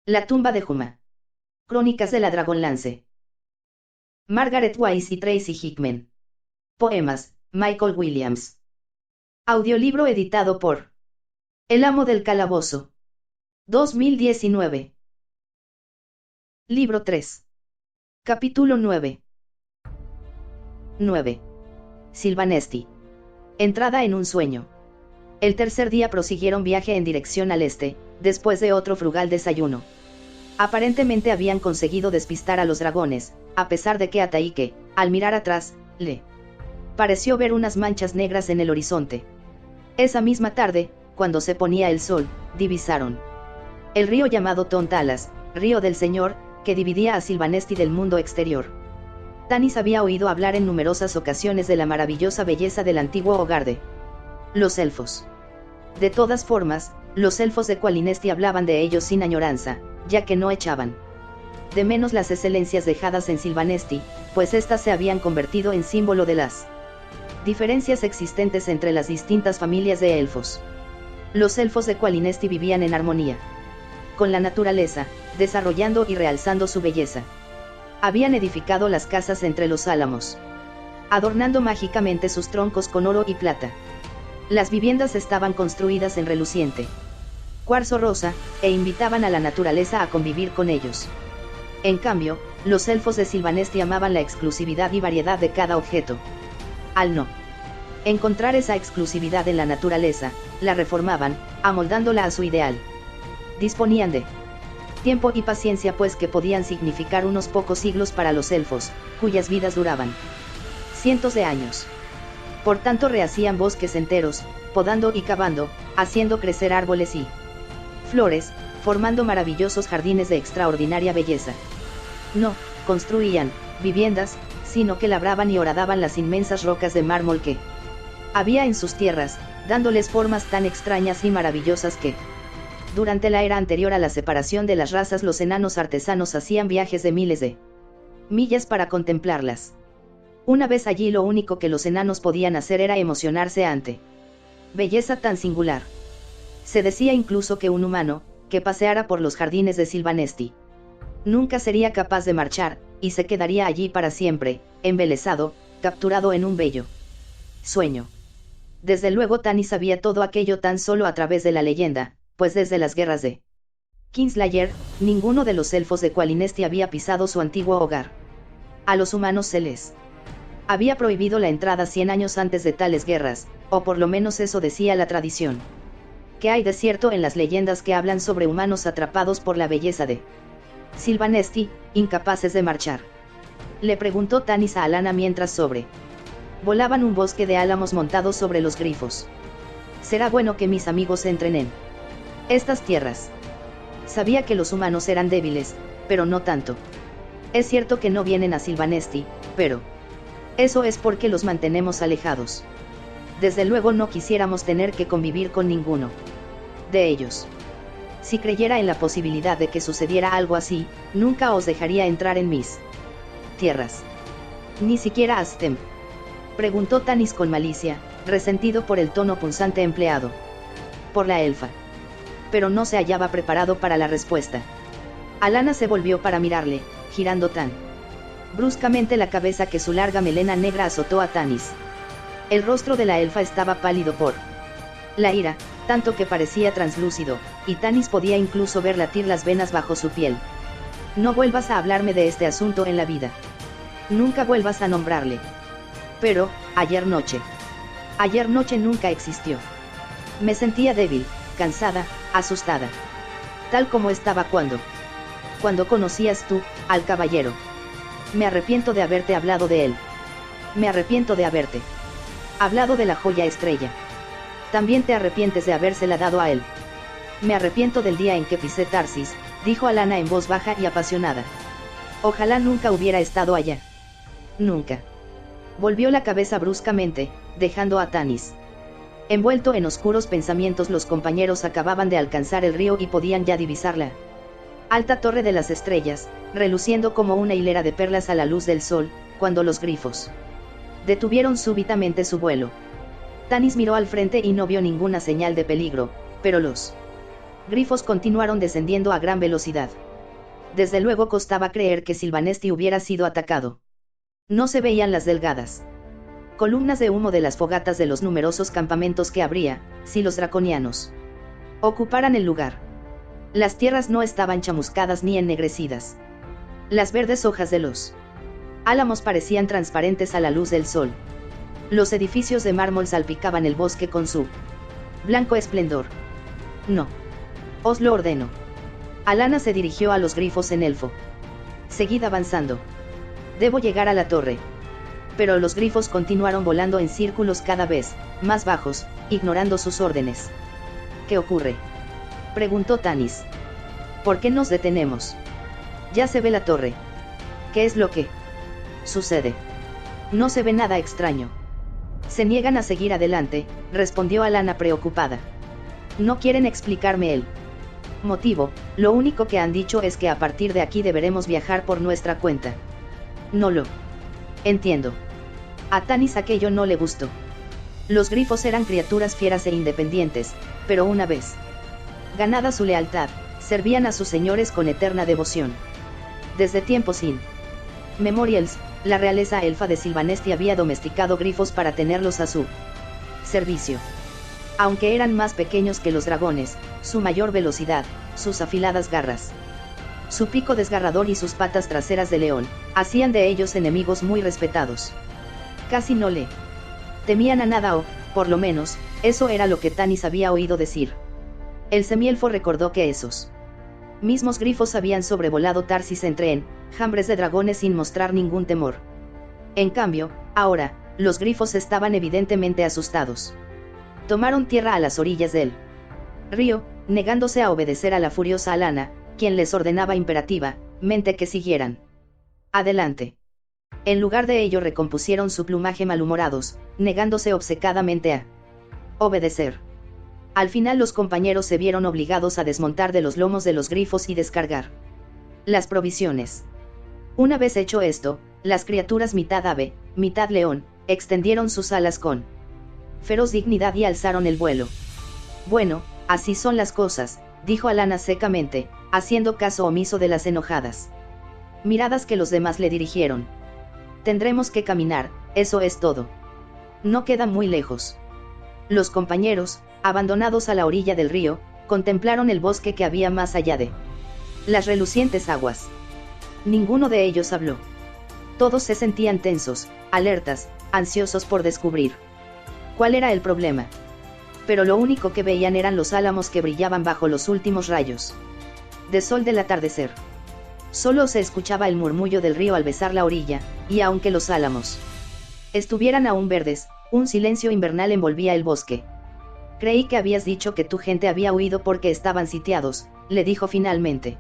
La tumba de Juma. Crónicas de la Dragonlance. Margaret Wise y Tracy Hickman. Poemas, Michael Williams. Audiolibro editado por El Amo del Calabozo. 2019. Libro 3. Capítulo 9. 9. Silvanesti. Entrada en un sueño. El tercer día prosiguieron viaje en dirección al este, después de otro frugal desayuno. Aparentemente habían conseguido despistar a los dragones, a pesar de que a Taike, al mirar atrás, le pareció ver unas manchas negras en el horizonte. Esa misma tarde, cuando se ponía el sol, divisaron el río llamado Tontalas, río del Señor, que dividía a Silvanesti del mundo exterior. Tanis había oído hablar en numerosas ocasiones de la maravillosa belleza del antiguo hogar de los elfos. De todas formas, los elfos de Qualinesti hablaban de ellos sin añoranza, ya que no echaban de menos las excelencias dejadas en Silvanesti, pues éstas se habían convertido en símbolo de las diferencias existentes entre las distintas familias de elfos. Los elfos de Qualinesti vivían en armonía con la naturaleza, desarrollando y realzando su belleza. Habían edificado las casas entre los álamos, adornando mágicamente sus troncos con oro y plata. Las viviendas estaban construidas en reluciente cuarzo rosa, e invitaban a la naturaleza a convivir con ellos. En cambio, los elfos de Silvanesti amaban la exclusividad y variedad de cada objeto. Al no encontrar esa exclusividad en la naturaleza, la reformaban, amoldándola a su ideal. Disponían de tiempo y paciencia, pues que podían significar unos pocos siglos para los elfos, cuyas vidas duraban cientos de años. Por tanto rehacían bosques enteros, podando y cavando, haciendo crecer árboles y flores, formando maravillosos jardines de extraordinaria belleza. No construían viviendas, sino que labraban y horadaban las inmensas rocas de mármol que había en sus tierras, dándoles formas tan extrañas y maravillosas que, durante la era anterior a la separación de las razas, los enanos artesanos hacían viajes de miles de millas para contemplarlas. Una vez allí, lo único que los enanos podían hacer era emocionarse ante belleza tan singular. Se decía incluso que un humano, que paseara por los jardines de Silvanesti, nunca sería capaz de marchar, y se quedaría allí para siempre, embelesado, capturado en un bello sueño. Desde luego Tanis sabía todo aquello tan solo a través de la leyenda, pues desde las guerras de Kingslayer, ninguno de los elfos de Qualinesti había pisado su antiguo hogar. A los humanos se les había prohibido la entrada 100 años antes de tales guerras, o por lo menos eso decía la tradición. ¿Qué hay de cierto en las leyendas que hablan sobre humanos atrapados por la belleza de Silvanesti, incapaces de marchar? Le preguntó Tanis a Alanna mientras volaban un bosque de álamos montados sobre los grifos. Será bueno que mis amigos entren en estas tierras. Sabía que los humanos eran débiles, pero no tanto. Es cierto que no vienen a Silvanesti, pero eso es porque los mantenemos alejados. Desde luego no quisiéramos tener que convivir con ninguno de ellos. Si creyera en la posibilidad de que sucediera algo así, nunca os dejaría entrar en mis tierras. Ni siquiera a Stem. Preguntó Tanis con malicia, resentido por el tono punzante empleado por la elfa. Pero no se hallaba preparado para la respuesta. Alanna se volvió para mirarle, girando tan bruscamente la cabeza que su larga melena negra azotó a Tanis. El rostro de la elfa estaba pálido por la ira, tanto que parecía translúcido, y Tanis podía incluso ver latir las venas bajo su piel. No vuelvas a hablarme de este asunto en la vida. Nunca vuelvas a nombrarle. Pero, ayer noche nunca existió. Me sentía débil, cansada, asustada. Tal como estaba cuando conocías tú, al caballero. Me arrepiento de haberte hablado de él. Me arrepiento de haberte hablado de la joya estrella. También te arrepientes de habérsela dado a él. Me arrepiento del día en que pisé Tarsis, dijo Alanna en voz baja y apasionada. Ojalá nunca hubiera estado allá. Nunca. Volvió la cabeza bruscamente, dejando a Tanis envuelto en oscuros pensamientos. Los compañeros acababan de alcanzar el río y podían ya divisar la alta torre de las estrellas, reluciendo como una hilera de perlas a la luz del sol, cuando los grifos detuvieron súbitamente su vuelo. Tanis miró al frente y no vio ninguna señal de peligro, pero los Grifos continuaron descendiendo a gran velocidad. Desde luego costaba creer que Silvanesti hubiera sido atacado. No se veían las delgadas columnas de humo de las fogatas de los numerosos campamentos que habría, si los draconianos ocuparan el lugar. Las tierras no estaban chamuscadas ni ennegrecidas. Las verdes hojas de los álamos parecían transparentes a la luz del sol. Los edificios de mármol salpicaban el bosque con su blanco esplendor. No. Os lo ordeno. Alana se dirigió a los grifos en elfo. Seguid avanzando. Debo llegar a la torre. Pero los grifos continuaron volando en círculos cada vez más bajos, ignorando sus órdenes. ¿Qué ocurre?, preguntó Tanis. ¿Por qué nos detenemos? Ya se ve la torre. ¿Qué es lo que sucede? No se ve nada extraño. Se niegan a seguir adelante, respondió Alana preocupada. No quieren explicarme el motivo, lo único que han dicho es que a partir de aquí deberemos viajar por nuestra cuenta. No lo entiendo. A Tanis aquello no le gustó. Los grifos eran criaturas fieras e independientes, pero una vez ganada su lealtad, servían a sus señores con eterna devoción. Desde tiempos inmemoriales, la realeza elfa de Silvanesti había domesticado grifos para tenerlos a su servicio. Aunque eran más pequeños que los dragones, su mayor velocidad, sus afiladas garras, su pico desgarrador y sus patas traseras de león, hacían de ellos enemigos muy respetados. Casi no le temían a nada o, por lo menos, eso era lo que Tanis había oído decir. El semielfo recordó que esos mismos grifos habían sobrevolado Tarsis entre enjambres de dragones sin mostrar ningún temor. En cambio, ahora, los grifos estaban evidentemente asustados. Tomaron tierra a las orillas del río, negándose a obedecer a la furiosa Alana, quien les ordenaba imperativamente que siguieran adelante. En lugar de ello recompusieron su plumaje malhumorados, negándose obcecadamente a obedecer. Al final los compañeros se vieron obligados a desmontar de los lomos de los grifos y descargar las provisiones. Una vez hecho esto, las criaturas mitad ave, mitad león, extendieron sus alas con feroz dignidad y alzaron el vuelo. Bueno, así son las cosas, dijo Alana secamente, haciendo caso omiso de las enojadas miradas que los demás le dirigieron. Tendremos que caminar, eso es todo. No queda muy lejos. Los compañeros, abandonados a la orilla del río, contemplaron el bosque que había más allá de las relucientes aguas. Ninguno de ellos habló. Todos se sentían tensos, alertas, ansiosos por descubrir cuál era el problema. Pero lo único que veían eran los álamos que brillaban bajo los últimos rayos de sol del atardecer. Solo se escuchaba el murmullo del río al besar la orilla, y aunque los álamos estuvieran aún verdes, un silencio invernal envolvía el bosque. Creí que habías dicho que tu gente había huido porque estaban sitiados, le dijo finalmente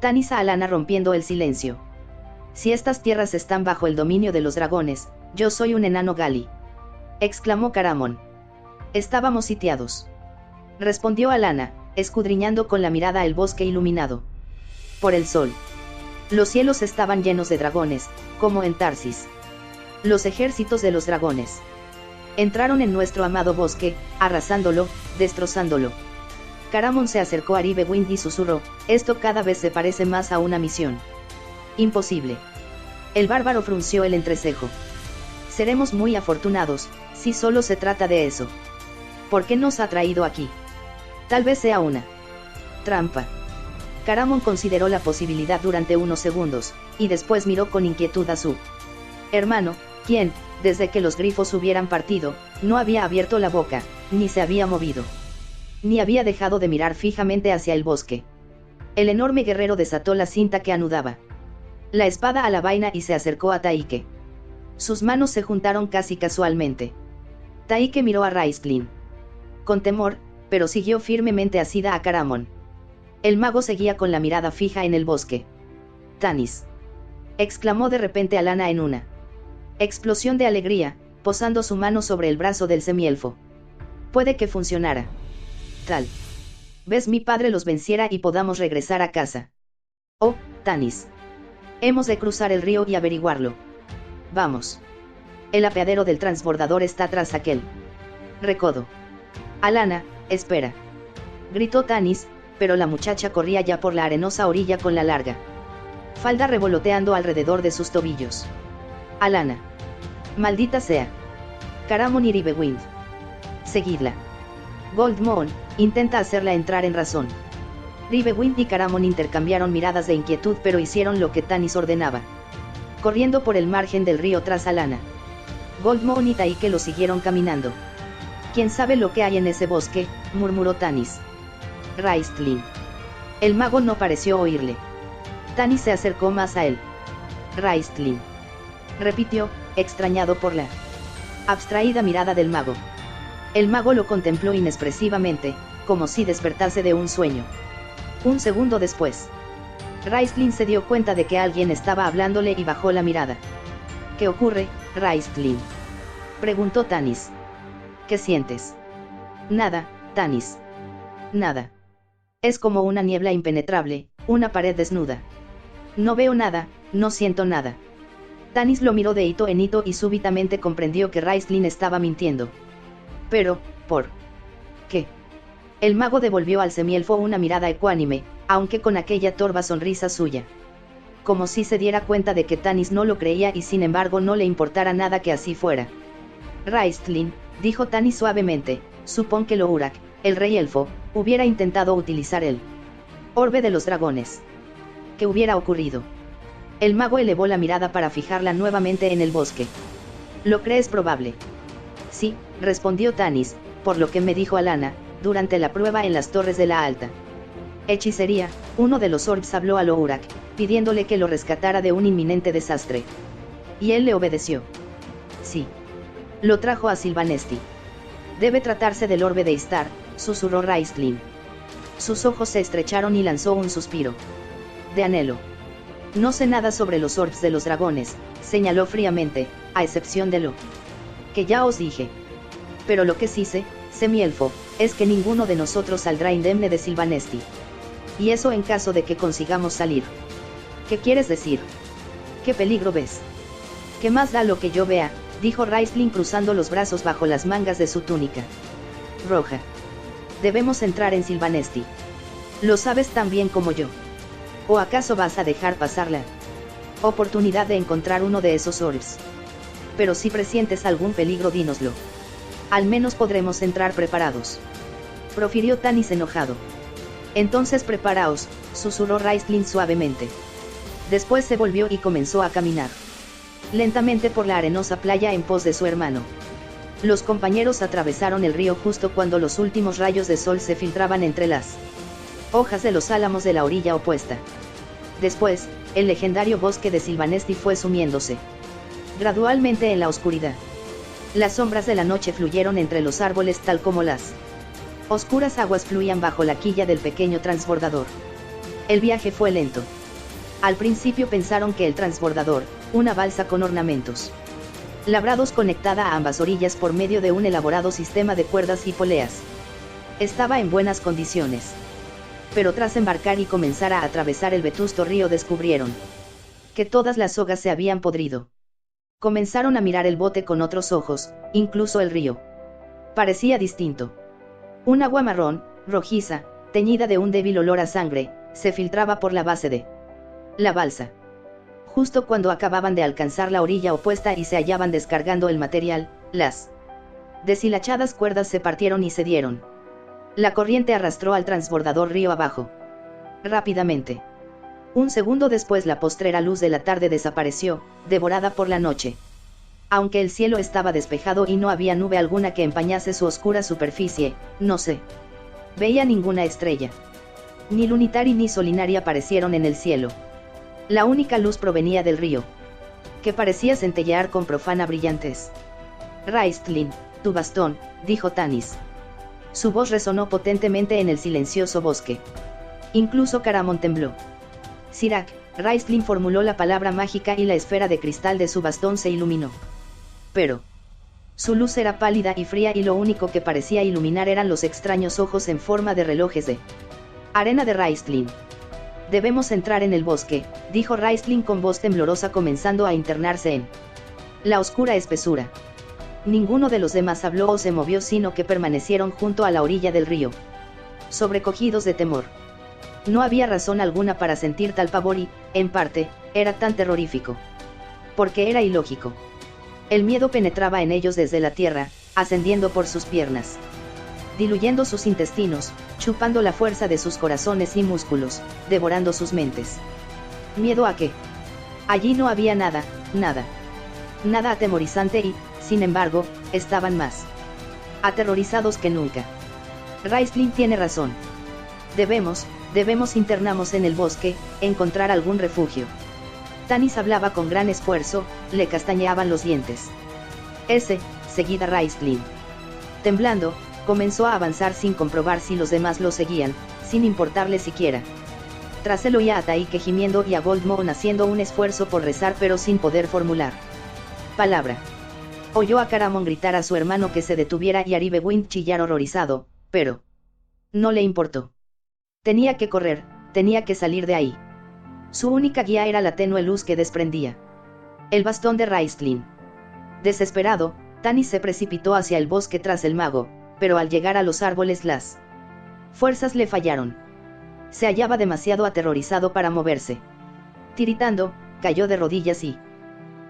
Tanis a Alana rompiendo el silencio. Si estas tierras están bajo el dominio de los dragones, yo soy un enano gali, exclamó Caramon. Estábamos sitiados, respondió Alana, escudriñando con la mirada el bosque iluminado por el sol. Los cielos estaban llenos de dragones, como en Tarsis. Los ejércitos de los dragones entraron en nuestro amado bosque, arrasándolo, destrozándolo. Caramon se acercó a Ribewind y susurró, esto cada vez se parece más a una misión imposible. El bárbaro frunció el entrecejo. Seremos muy afortunados, si solo se trata de eso. ¿Por qué nos ha traído aquí? Tal vez sea una trampa. Caramon consideró la posibilidad durante unos segundos, y después miró con inquietud a su hermano, quien, desde que los grifos hubieran partido, no había abierto la boca, ni se había movido, ni había dejado de mirar fijamente hacia el bosque. El enorme guerrero desató la cinta que anudaba la espada a la vaina y se acercó a Taike. Sus manos se juntaron casi casualmente. Taike miró a Raistlin con temor, pero siguió firmemente asida a Caramon. El mago seguía con la mirada fija en el bosque. Tanis, exclamó de repente Alana en una explosión de alegría, posando su mano sobre el brazo del semielfo. Puede que funcionara. Tal vez mi padre los venciera y podamos regresar a casa. Oh, Tanis. Hemos de cruzar el río y averiguarlo. Vamos. El apeadero del transbordador está tras aquel recodo. Alana, espera. Gritó Tanis, pero la muchacha corría ya por la arenosa orilla con la larga falda revoloteando alrededor de sus tobillos. Alana. Maldita sea. Caramon y Ribewind. Seguidla. Goldmoon intenta hacerla entrar en razón. Ribewind y Caramon intercambiaron miradas de inquietud, pero hicieron lo que Tanis ordenaba. Corriendo por el margen del río tras Alana. Goldmoon y Taike lo siguieron caminando. ¿Quién sabe lo que hay en ese bosque?, murmuró Tanis. Raistlin. El mago no pareció oírle. Tanis se acercó más a él. Raistlin. Repitió, extrañado por la abstraída mirada del mago. El mago lo contempló inexpresivamente, como si despertase de un sueño. Un segundo después, Raistlin se dio cuenta de que alguien estaba hablándole y bajó la mirada. ¿Qué ocurre, Raistlin?, preguntó Tanis. ¿Qué sientes? Nada, Tanis. Nada. Es como una niebla impenetrable, una pared desnuda. No veo nada, no siento nada. Tanis lo miró de hito en hito y súbitamente comprendió que Raistlin estaba mintiendo. Pero, ¿por qué? El mago devolvió al semielfo una mirada ecuánime, aunque con aquella torva sonrisa suya. Como si se diera cuenta de que Tanis no lo creía y sin embargo no le importara nada que así fuera. Raistlin, dijo Tanis suavemente, supón que Lourak, el rey elfo, hubiera intentado utilizar el orbe de los dragones. ¿Qué hubiera ocurrido? El mago elevó la mirada para fijarla nuevamente en el bosque. ¿Lo crees probable? Sí, respondió Tanis, por lo que me dijo Alana, durante la prueba en las torres de la Alta Hechicería, uno de los orbs habló a Lourak, pidiéndole que lo rescatara de un inminente desastre. Y él le obedeció. Sí. Lo trajo a Sylvanesti. Debe tratarse del orbe de Istar, susurró Raistlin. Sus ojos se estrecharon y lanzó un suspiro de anhelo. No sé nada sobre los orbs de los dragones, señaló fríamente, a excepción de lo que ya os dije. Pero lo que sí sé, semielfo, es que ninguno de nosotros saldrá indemne de Sylvanesti. Y eso en caso de que consigamos salir. ¿Qué quieres decir? ¿Qué peligro ves? ¿Qué más da lo que yo vea?, dijo Raistlin cruzando los brazos bajo las mangas de su túnica roja. Debemos entrar en Sylvanesti. Lo sabes tan bien como yo. ¿O acaso vas a dejar pasar la oportunidad de encontrar uno de esos orbs? Pero si presientes algún peligro, dínoslo. Al menos podremos entrar preparados. Profirió Tanis enojado. Entonces preparaos, susurró Raistlin suavemente. Después se volvió y comenzó a caminar lentamente por la arenosa playa en pos de su hermano. Los compañeros atravesaron el río justo cuando los últimos rayos de sol se filtraban entre las hojas de los álamos de la orilla opuesta. Después, el legendario bosque de Sylvanesti fue sumiéndose gradualmente en la oscuridad. Las sombras de la noche fluyeron entre los árboles tal como las oscuras aguas fluían bajo la quilla del pequeño transbordador. El viaje fue lento. Al principio pensaron que el transbordador, una balsa con ornamentos labrados conectada a ambas orillas por medio de un elaborado sistema de cuerdas y poleas, estaba en buenas condiciones. Pero tras embarcar y comenzar a atravesar el vetusto río descubrieron que todas las sogas se habían podrido. Comenzaron a mirar el bote con otros ojos, incluso el río parecía distinto. Un agua marrón, rojiza, teñida de un débil olor a sangre, se filtraba por la base de la balsa. Justo cuando acababan de alcanzar la orilla opuesta y se hallaban descargando el material, las deshilachadas cuerdas se partieron y cedieron. La corriente arrastró al transbordador río abajo. Rápidamente. Un segundo después la postrera luz de la tarde desapareció, devorada por la noche. Aunque el cielo estaba despejado y no había nube alguna que empañase su oscura superficie, no se veía ninguna estrella. Ni Lunitari ni Solinari aparecieron en el cielo. La única luz provenía del río, que parecía centellear con profana brillantez. Raistlin, tu bastón, dijo Tanis. Su voz resonó potentemente en el silencioso bosque. Incluso Caramon tembló. Sirac, Raistlin formuló la palabra mágica y la esfera de cristal de su bastón se iluminó. Pero su luz era pálida y fría y lo único que parecía iluminar eran los extraños ojos en forma de relojes de arena de Raistlin. Debemos entrar en el bosque, dijo Raistlin con voz temblorosa comenzando a internarse en la oscura espesura. Ninguno de los demás habló o se movió sino que permanecieron junto a la orilla del río, sobrecogidos de temor. No había razón alguna para sentir tal pavor y, en parte, era tan terrorífico. Porque era ilógico. El miedo penetraba en ellos desde la tierra, ascendiendo por sus piernas, diluyendo sus intestinos, chupando la fuerza de sus corazones y músculos, devorando sus mentes. ¿Miedo a qué? Allí no había nada, nada. Nada atemorizante y, sin embargo, estaban más aterrorizados que nunca. Raistlin tiene razón. Debemos internarnos en el bosque, encontrar algún refugio. Tanis hablaba con gran esfuerzo, le castañeaban los dientes. Seguida Raistlin. Temblando, comenzó a avanzar sin comprobar si los demás lo seguían, sin importarle siquiera. Tras él oía a Taike gimiendo y a Goldmoon haciendo un esfuerzo por rezar pero sin poder formular palabra. Oyó a Caramon gritar a su hermano que se detuviera y a Ribewind chillar horrorizado, pero no le importó. Tenía que correr, tenía que salir de ahí. Su única guía era la tenue luz que desprendía el bastón de Raistlin. Desesperado, Tanis se precipitó hacia el bosque tras el mago, pero al llegar a los árboles las fuerzas le fallaron. Se hallaba demasiado aterrorizado para moverse. Tiritando, cayó de rodillas y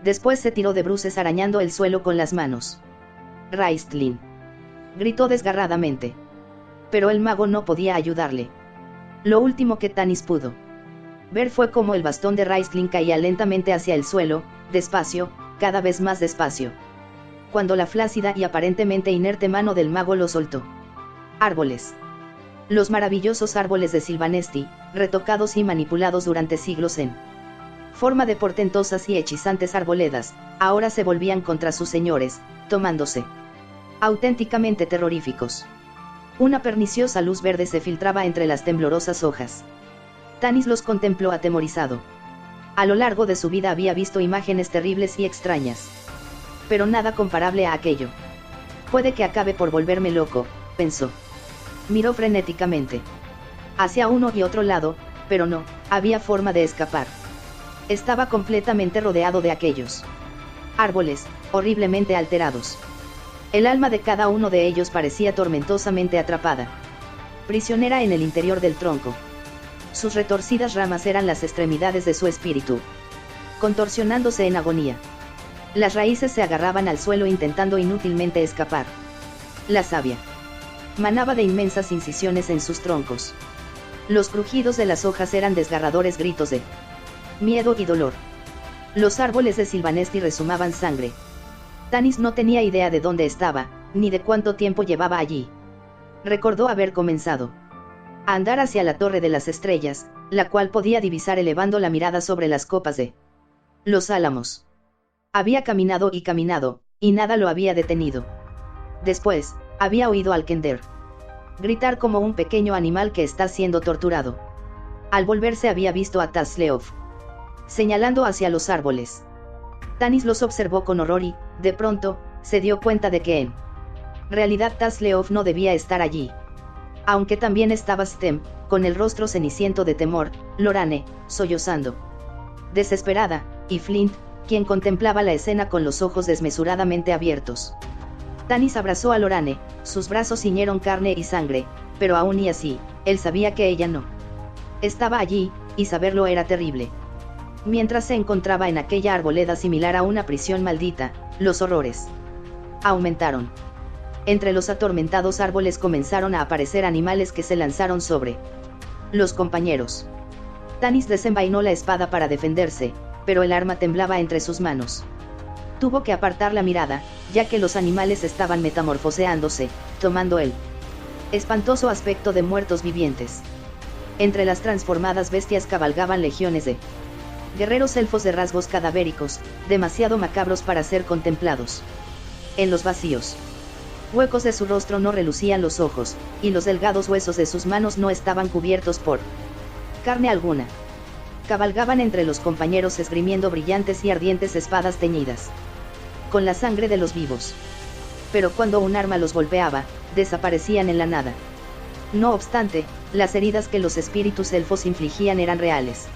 después se tiró de bruces arañando el suelo con las manos. Raistlin, gritó desgarradamente. Pero el mago no podía ayudarle. Lo último que Tanis pudo ver fue cómo el bastón de Raistlin caía lentamente hacia el suelo, despacio, cada vez más despacio. Cuando la flácida y aparentemente inerte mano del mago lo soltó. Árboles. Los maravillosos árboles de Sylvanesti, retocados y manipulados durante siglos en forma de portentosas y hechizantes arboledas, ahora se volvían contra sus señores, tomándose auténticamente terroríficos. Una perniciosa luz verde se filtraba entre las temblorosas hojas. Tanis los contempló atemorizado. A lo largo de su vida había visto imágenes terribles y extrañas. Pero nada comparable a aquello. Puede que acabe por volverme loco, pensó. Miró frenéticamente hacia uno y otro lado, pero no había forma de escapar. Estaba completamente rodeado de aquellos árboles, horriblemente alterados. El alma de cada uno de ellos parecía tormentosamente atrapada, prisionera en el interior del tronco. Sus retorcidas ramas eran las extremidades de su espíritu, contorsionándose en agonía. Las raíces se agarraban al suelo intentando inútilmente escapar. La savia manaba de inmensas incisiones en sus troncos. Los crujidos de las hojas eran desgarradores gritos de miedo y dolor. Los árboles de Sylvanesti rezumaban sangre. Tanis no tenía idea de dónde estaba, ni de cuánto tiempo llevaba allí. Recordó haber comenzado a andar hacia la Torre de las Estrellas, la cual podía divisar elevando la mirada sobre las copas de los álamos. Había caminado, y nada lo había detenido. Después, había oído al Kender gritar como un pequeño animal que está siendo torturado. Al volverse había visto a Tasleov señalando hacia los árboles. Tanis los observó con horror y, de pronto, se dio cuenta de que en realidad Tasleov no debía estar allí. Aunque también estaba Stem, con el rostro ceniciento de temor, Lorane, sollozando desesperada, y Flint, quien contemplaba la escena con los ojos desmesuradamente abiertos. Tanis abrazó a Lorane, sus brazos ciñeron carne y sangre, pero aún y así, él sabía que ella no estaba allí, y saberlo era terrible. Mientras se encontraba en aquella arboleda similar a una prisión maldita, los horrores aumentaron. Entre los atormentados árboles comenzaron a aparecer animales que se lanzaron sobre los compañeros. Tanis desenvainó la espada para defenderse, pero el arma temblaba entre sus manos. Tuvo que apartar la mirada, ya que los animales estaban metamorfoseándose, tomando el espantoso aspecto de muertos vivientes. Entre las transformadas bestias cabalgaban legiones de guerreros elfos de rasgos cadavéricos, demasiado macabros para ser contemplados. En los vacíos huecos de su rostro no relucían los ojos, y los delgados huesos de sus manos no estaban cubiertos por carne alguna. Cabalgaban entre los compañeros esgrimiendo brillantes y ardientes espadas teñidas con la sangre de los vivos. Pero cuando un arma los golpeaba, desaparecían en la nada. No obstante, las heridas que los espíritus elfos infligían eran reales.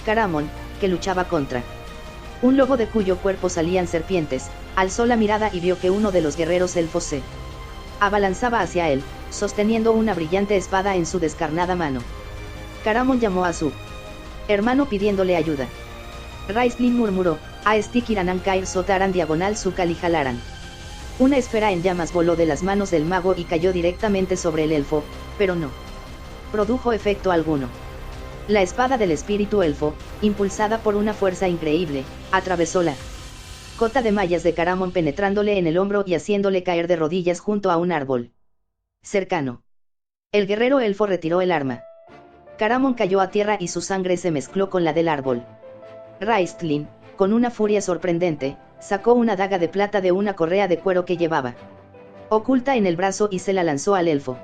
Caramon, que luchaba contra un lobo de cuyo cuerpo salían serpientes, alzó la mirada y vio que uno de los guerreros elfos se abalanzaba hacia él, sosteniendo una brillante espada en su descarnada mano. Caramon llamó a su hermano pidiéndole ayuda. Raistlin murmuró, a Stikiranan Kair Sotaran diagonal su Kalihalaran. Una esfera en llamas voló de las manos del mago y cayó directamente sobre el elfo, pero no produjo efecto alguno. La espada del espíritu elfo, impulsada por una fuerza increíble, atravesó la cota de mallas de Caramon penetrándole en el hombro y haciéndole caer de rodillas junto a un árbol cercano. El guerrero elfo retiró el arma. Caramon cayó a tierra y su sangre se mezcló con la del árbol. Raistlin, con una furia sorprendente, sacó una daga de plata de una correa de cuero que llevaba oculta en el brazo y se la lanzó al elfo.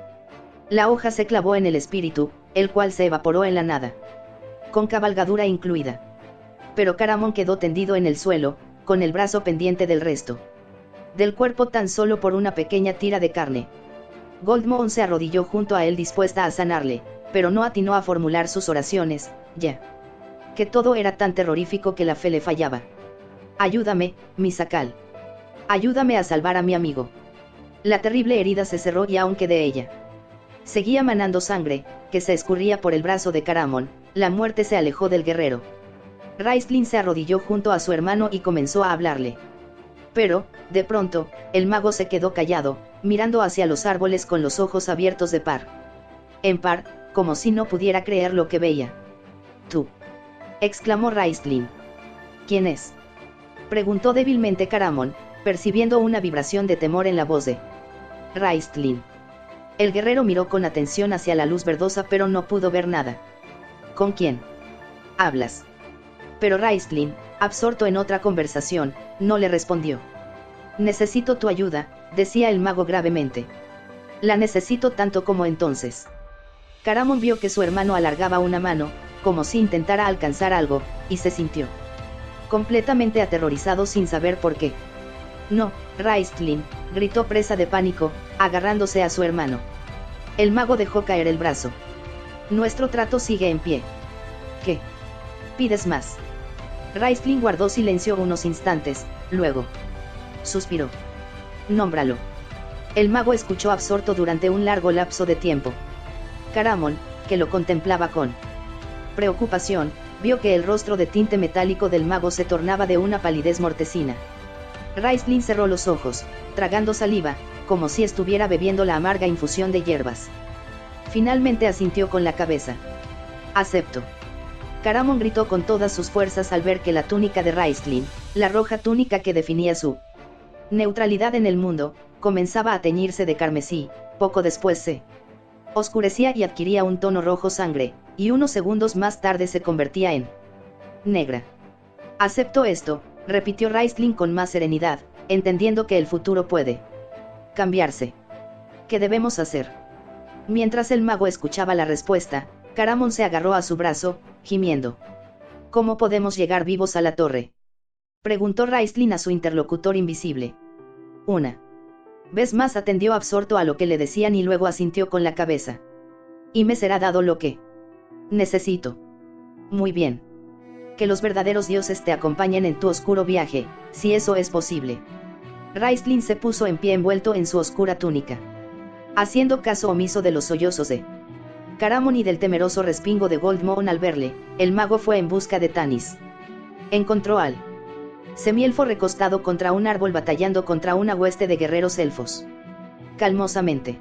La hoja se clavó en el espíritu, el cual se evaporó en la nada, con cabalgadura incluida. Pero Caramon quedó tendido en el suelo, con el brazo pendiente del resto del cuerpo tan solo por una pequeña tira de carne. Goldmoon se arrodilló junto a él dispuesta a sanarle, pero no atinó a formular sus oraciones, ya que todo era tan terrorífico que la fe le fallaba. Ayúdame, Misakal. Ayúdame a salvar a mi amigo. La terrible herida se cerró y aunque de ella seguía manando sangre, que se escurría por el brazo de Caramon, la muerte se alejó del guerrero. Raistlin se arrodilló junto a su hermano y comenzó a hablarle. Pero, de pronto, el mago se quedó callado, mirando hacia los árboles con los ojos abiertos de par en par, como si no pudiera creer lo que veía. «Tú», exclamó Raistlin. «¿Quién es?», preguntó débilmente Caramon, percibiendo una vibración de temor en la voz de Raistlin. El guerrero miró con atención hacia la luz verdosa pero no pudo ver nada. «¿Con quién hablas?». Pero Raistlin, absorto en otra conversación, no le respondió. «Necesito tu ayuda», decía el mago gravemente. «La necesito tanto como entonces». Caramon vio que su hermano alargaba una mano, como si intentara alcanzar algo, y se sintió completamente aterrorizado sin saber por qué. «No, Raistlin», gritó presa de pánico, agarrándose a su hermano. El mago dejó caer el brazo. «Nuestro trato sigue en pie». «¿Qué pides más?». Raistlin guardó silencio unos instantes, luego suspiró. «Nómbralo». El mago escuchó absorto durante un largo lapso de tiempo. Caramon, que lo contemplaba con preocupación, vio que el rostro de tinte metálico del mago se tornaba de una palidez mortecina. Raistlin cerró los ojos, tragando saliva, como si estuviera bebiendo la amarga infusión de hierbas. Finalmente asintió con la cabeza. «Acepto». Caramon gritó con todas sus fuerzas al ver que la túnica de Raistlin, la roja túnica que definía su neutralidad en el mundo, comenzaba a teñirse de carmesí. Poco después se oscurecía y adquiría un tono rojo sangre, y unos segundos más tarde se convertía en negra. «Acepto esto», repitió Raistlin con más serenidad, entendiendo que el futuro puede cambiarse. «¿Qué debemos hacer?». Mientras el mago escuchaba la respuesta, Caramon se agarró a su brazo, gimiendo. «¿Cómo podemos llegar vivos a la torre?», preguntó Raistlin a su interlocutor invisible. Una vez más atendió absorto a lo que le decían y luego asintió con la cabeza. «Y me será dado lo que necesito». «Muy bien. Que los verdaderos dioses te acompañen en tu oscuro viaje, si eso es posible». Raistlin se puso en pie envuelto en su oscura túnica, haciendo caso omiso de los sollozos de Caramon y del temeroso respingo de Goldmoon al verle. El mago fue en busca de Tanis. Encontró al semielfo recostado contra un árbol batallando contra una hueste de guerreros elfos. Calmosamente,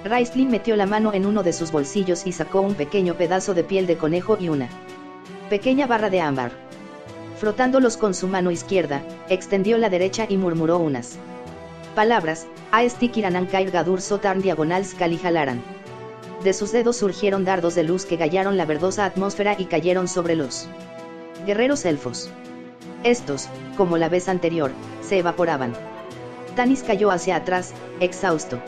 Raistlin metió la mano en uno de sus bolsillos y sacó un pequeño pedazo de piel de conejo y una pequeña barra de ámbar. Frotándolos con su mano izquierda, extendió la derecha y murmuró unas palabras: «Aestikiranan Kair Gadur Sotarn diagonal Skalihalaran». De sus dedos surgieron dardos de luz que gallaron la verdosa atmósfera y cayeron sobre los guerreros elfos. Estos, como la vez anterior, se evaporaban. Tanis cayó hacia atrás, exhausto.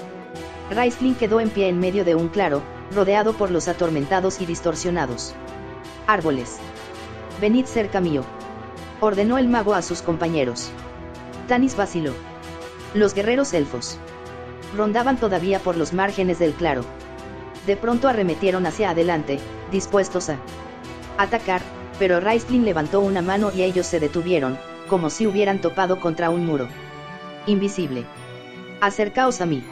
Raistlin quedó en pie en medio de un claro, rodeado por los atormentados y distorsionados árboles. «Venid cerca mío», ordenó el mago a sus compañeros. Tanis vaciló. Los guerreros elfos rondaban todavía por los márgenes del claro. De pronto arremetieron hacia adelante, dispuestos a atacar, pero Raistlin levantó una mano y ellos se detuvieron, como si hubieran topado contra un muro invisible. «Acercaos a mí».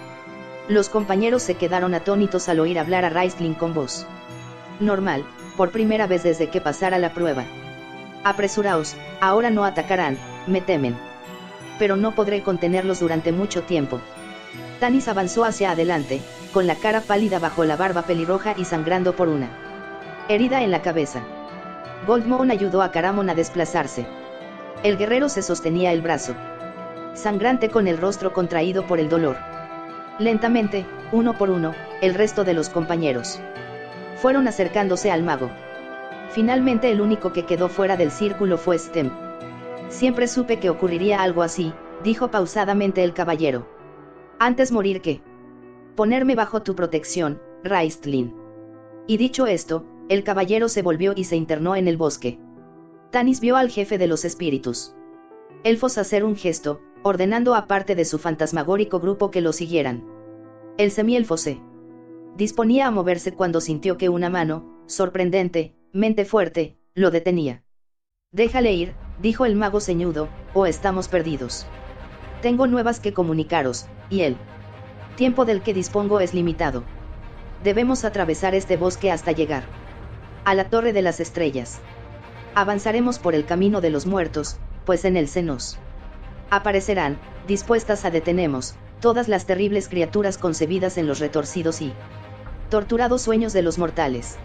Los compañeros se quedaron atónitos al oír hablar a Raistlin con voz Normal, por primera vez desde que pasara la prueba. Apresuraos, ahora no atacarán, me temen. Pero no podré contenerlos durante mucho tiempo. Tanis avanzó hacia adelante, con la cara pálida bajo la barba pelirroja y sangrando por una herida en la cabeza. Goldmoon ayudó a Caramon a desplazarse. El guerrero se sostenía el brazo, sangrante con el rostro contraído por el dolor. Lentamente, uno por uno, el resto de los compañeros fueron acercándose al mago. Finalmente el único que quedó fuera del círculo fue Stem. Siempre supe que ocurriría algo así, dijo pausadamente el caballero. Antes morir que ponerme bajo tu protección, Raistlin. Y dicho esto, el caballero se volvió y se internó en el bosque. Tanis vio al jefe de los espíritus elfos hacer un gesto, ordenando a parte de su fantasmagórico grupo que lo siguieran. El semielfo se disponía a moverse cuando sintió que una mano, sorprendentemente fuerte, lo detenía. Déjale ir, dijo el mago ceñudo, o estamos perdidos. Tengo nuevas que comunicaros, y el tiempo del que dispongo es limitado. Debemos atravesar este bosque hasta llegar a la Torre de las Estrellas. Avanzaremos por el camino de los muertos, pues en él se nos aparecerán, dispuestas a detenernos, todas las terribles criaturas concebidas en los retorcidos y torturados sueños de los mortales.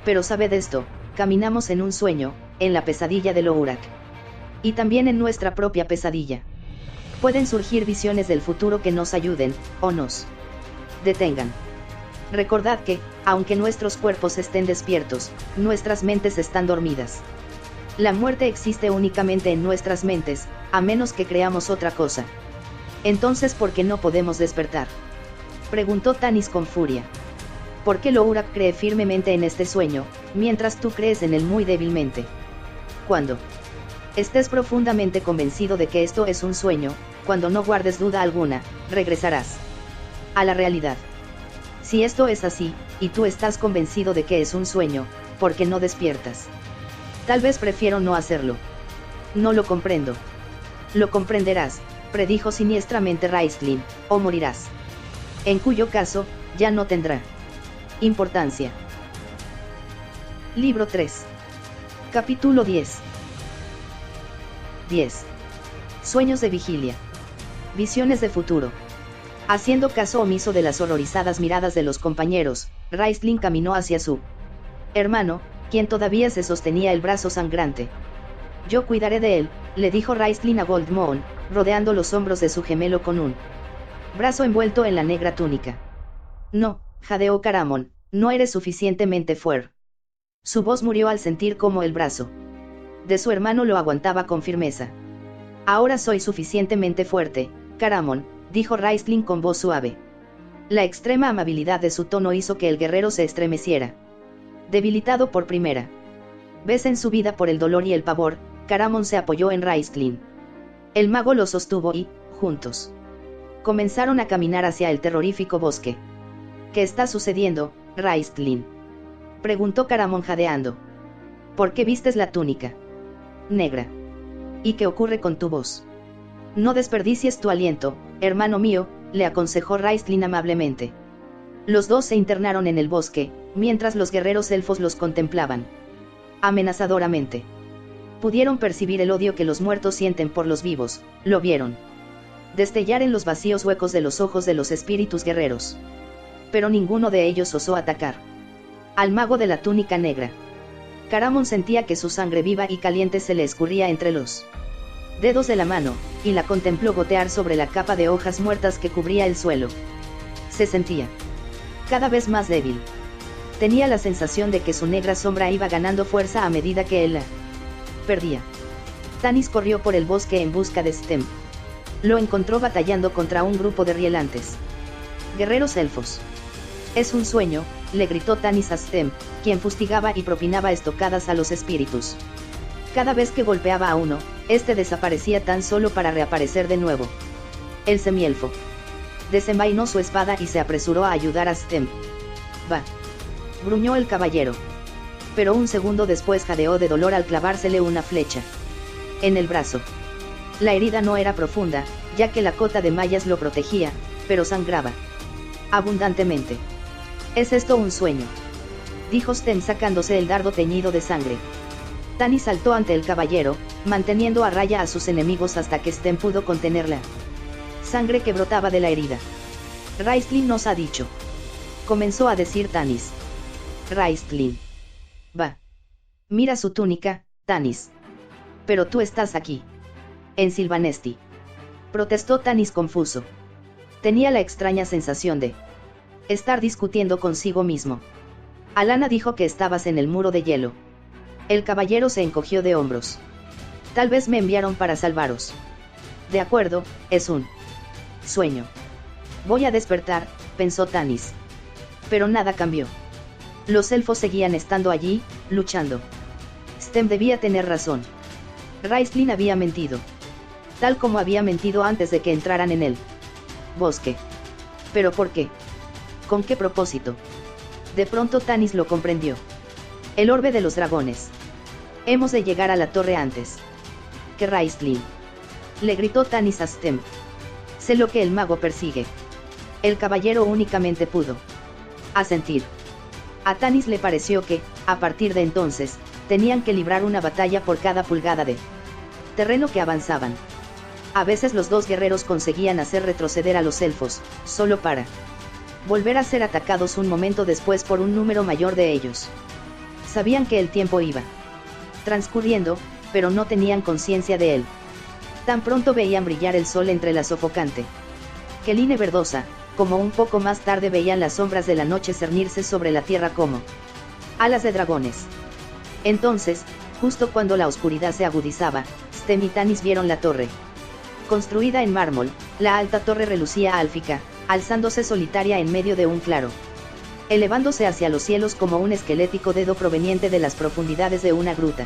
Pero sabed esto, caminamos en un sueño, en la pesadilla de Lourak. Y también en nuestra propia pesadilla. Pueden surgir visiones del futuro que nos ayuden, o nos detengan. Recordad que, aunque nuestros cuerpos estén despiertos, nuestras mentes están dormidas. La muerte existe únicamente en nuestras mentes, a menos que creamos otra cosa. Entonces, ¿por qué no podemos despertar?, preguntó Tanis con furia. Porque Lourak cree firmemente en este sueño, mientras tú crees en él muy débilmente. Cuando estés profundamente convencido de que esto es un sueño, cuando no guardes duda alguna, regresarás a la realidad. Si esto es así, y tú estás convencido de que es un sueño, ¿por qué no despiertas? Tal vez prefiero no hacerlo. No lo comprendo. Lo comprenderás, predijo siniestramente Raistlin, o morirás. En cuyo caso, ya no tendrá importancia. Libro 3. Capítulo 10. 10. Sueños de vigilia. Visiones de futuro. Haciendo caso omiso de las horrorizadas miradas de los compañeros, Raistlin caminó hacia su hermano, quien todavía se sostenía el brazo sangrante. Yo cuidaré de él, le dijo Raistlin a Goldmoon, rodeando los hombros de su gemelo con un brazo envuelto en la negra túnica. No, jadeó Caramon, no eres suficientemente fuerte. Su voz murió al sentir cómo el brazo de su hermano lo aguantaba con firmeza. Ahora soy suficientemente fuerte, Caramon, dijo Raistlin con voz suave. La extrema amabilidad de su tono hizo que el guerrero se estremeciera. Debilitado por primera vez en su vida por el dolor y el pavor, Caramon se apoyó en Raistlin. El mago lo sostuvo y, juntos, comenzaron a caminar hacia el terrorífico bosque. ¿Qué está sucediendo, Raistlin?, preguntó Caramon jadeando. ¿Por qué vistes la túnica negra? ¿Y qué ocurre con tu voz? No desperdicies tu aliento, hermano mío, le aconsejó Raistlin amablemente. Los dos se internaron en el bosque, mientras los guerreros elfos los contemplaban amenazadoramente. Pudieron percibir el odio que los muertos sienten por los vivos, lo vieron destellar en los vacíos huecos de los ojos de los espíritus guerreros. Pero ninguno de ellos osó atacar al mago de la túnica negra. Caramon sentía que su sangre viva y caliente se le escurría entre los dedos de la mano, y la contempló gotear sobre la capa de hojas muertas que cubría el suelo. Se sentía cada vez más débil. Tenía la sensación de que su negra sombra iba ganando fuerza a medida que él la perdía. Tanis corrió por el bosque en busca de Stem. Lo encontró batallando contra un grupo de rielantes guerreros elfos. Es un sueño, le gritó Tanis a Stem, quien fustigaba y propinaba estocadas a los espíritus. Cada vez que golpeaba a uno, este desaparecía tan solo para reaparecer de nuevo. El semielfo desenvainó su espada y se apresuró a ayudar a Stem. Va, gruñó el caballero. Pero un segundo después jadeó de dolor al clavársele una flecha en el brazo. La herida no era profunda, ya que la cota de mallas lo protegía, pero sangraba abundantemente. ¿Es esto un sueño?, dijo Stem sacándose el dardo teñido de sangre. Tanis saltó ante el caballero, manteniendo a raya a sus enemigos hasta que Stem pudo contenerla. Sangre que brotaba de la herida. Raistlin nos ha dicho. Comenzó a decir Tanis. Raistlin. Va. Mira su túnica, Tanis. Pero tú estás aquí. En Sylvanesti. Protestó Tanis confuso. Tenía la extraña sensación de estar discutiendo consigo mismo. Alana dijo que estabas en el muro de hielo. El caballero se encogió de hombros. Tal vez me enviaron para salvaros. De acuerdo, es un sueño. Voy a despertar, pensó Tanis. Pero nada cambió. Los elfos seguían estando allí, luchando. Stem debía tener razón. Raistlin había mentido. Tal como había mentido antes de que entraran en el bosque. ¿Pero por qué? ¿Con qué propósito? De pronto Tanis lo comprendió. El orbe de los dragones. Hemos de llegar a la torre antes que Raistlin. Le gritó Tanis a Stem. Sé lo que el mago persigue. El caballero únicamente pudo asentir. A Tanis le pareció que, a partir de entonces, tenían que librar una batalla por cada pulgada de terreno que avanzaban. A veces los dos guerreros conseguían hacer retroceder a los elfos, solo para volver a ser atacados un momento después por un número mayor de ellos. Sabían que el tiempo iba transcurriendo, pero no tenían conciencia de él. Tan pronto veían brillar el sol entre la sofocante queline verdosa, como un poco más tarde veían las sombras de la noche cernirse sobre la tierra como alas de dragones. Entonces, justo cuando la oscuridad se agudizaba, Stem y Tanis vieron la torre. Construida en mármol, la alta torre relucía álfica, alzándose solitaria en medio de un claro, elevándose hacia los cielos como un esquelético dedo proveniente de las profundidades de una gruta.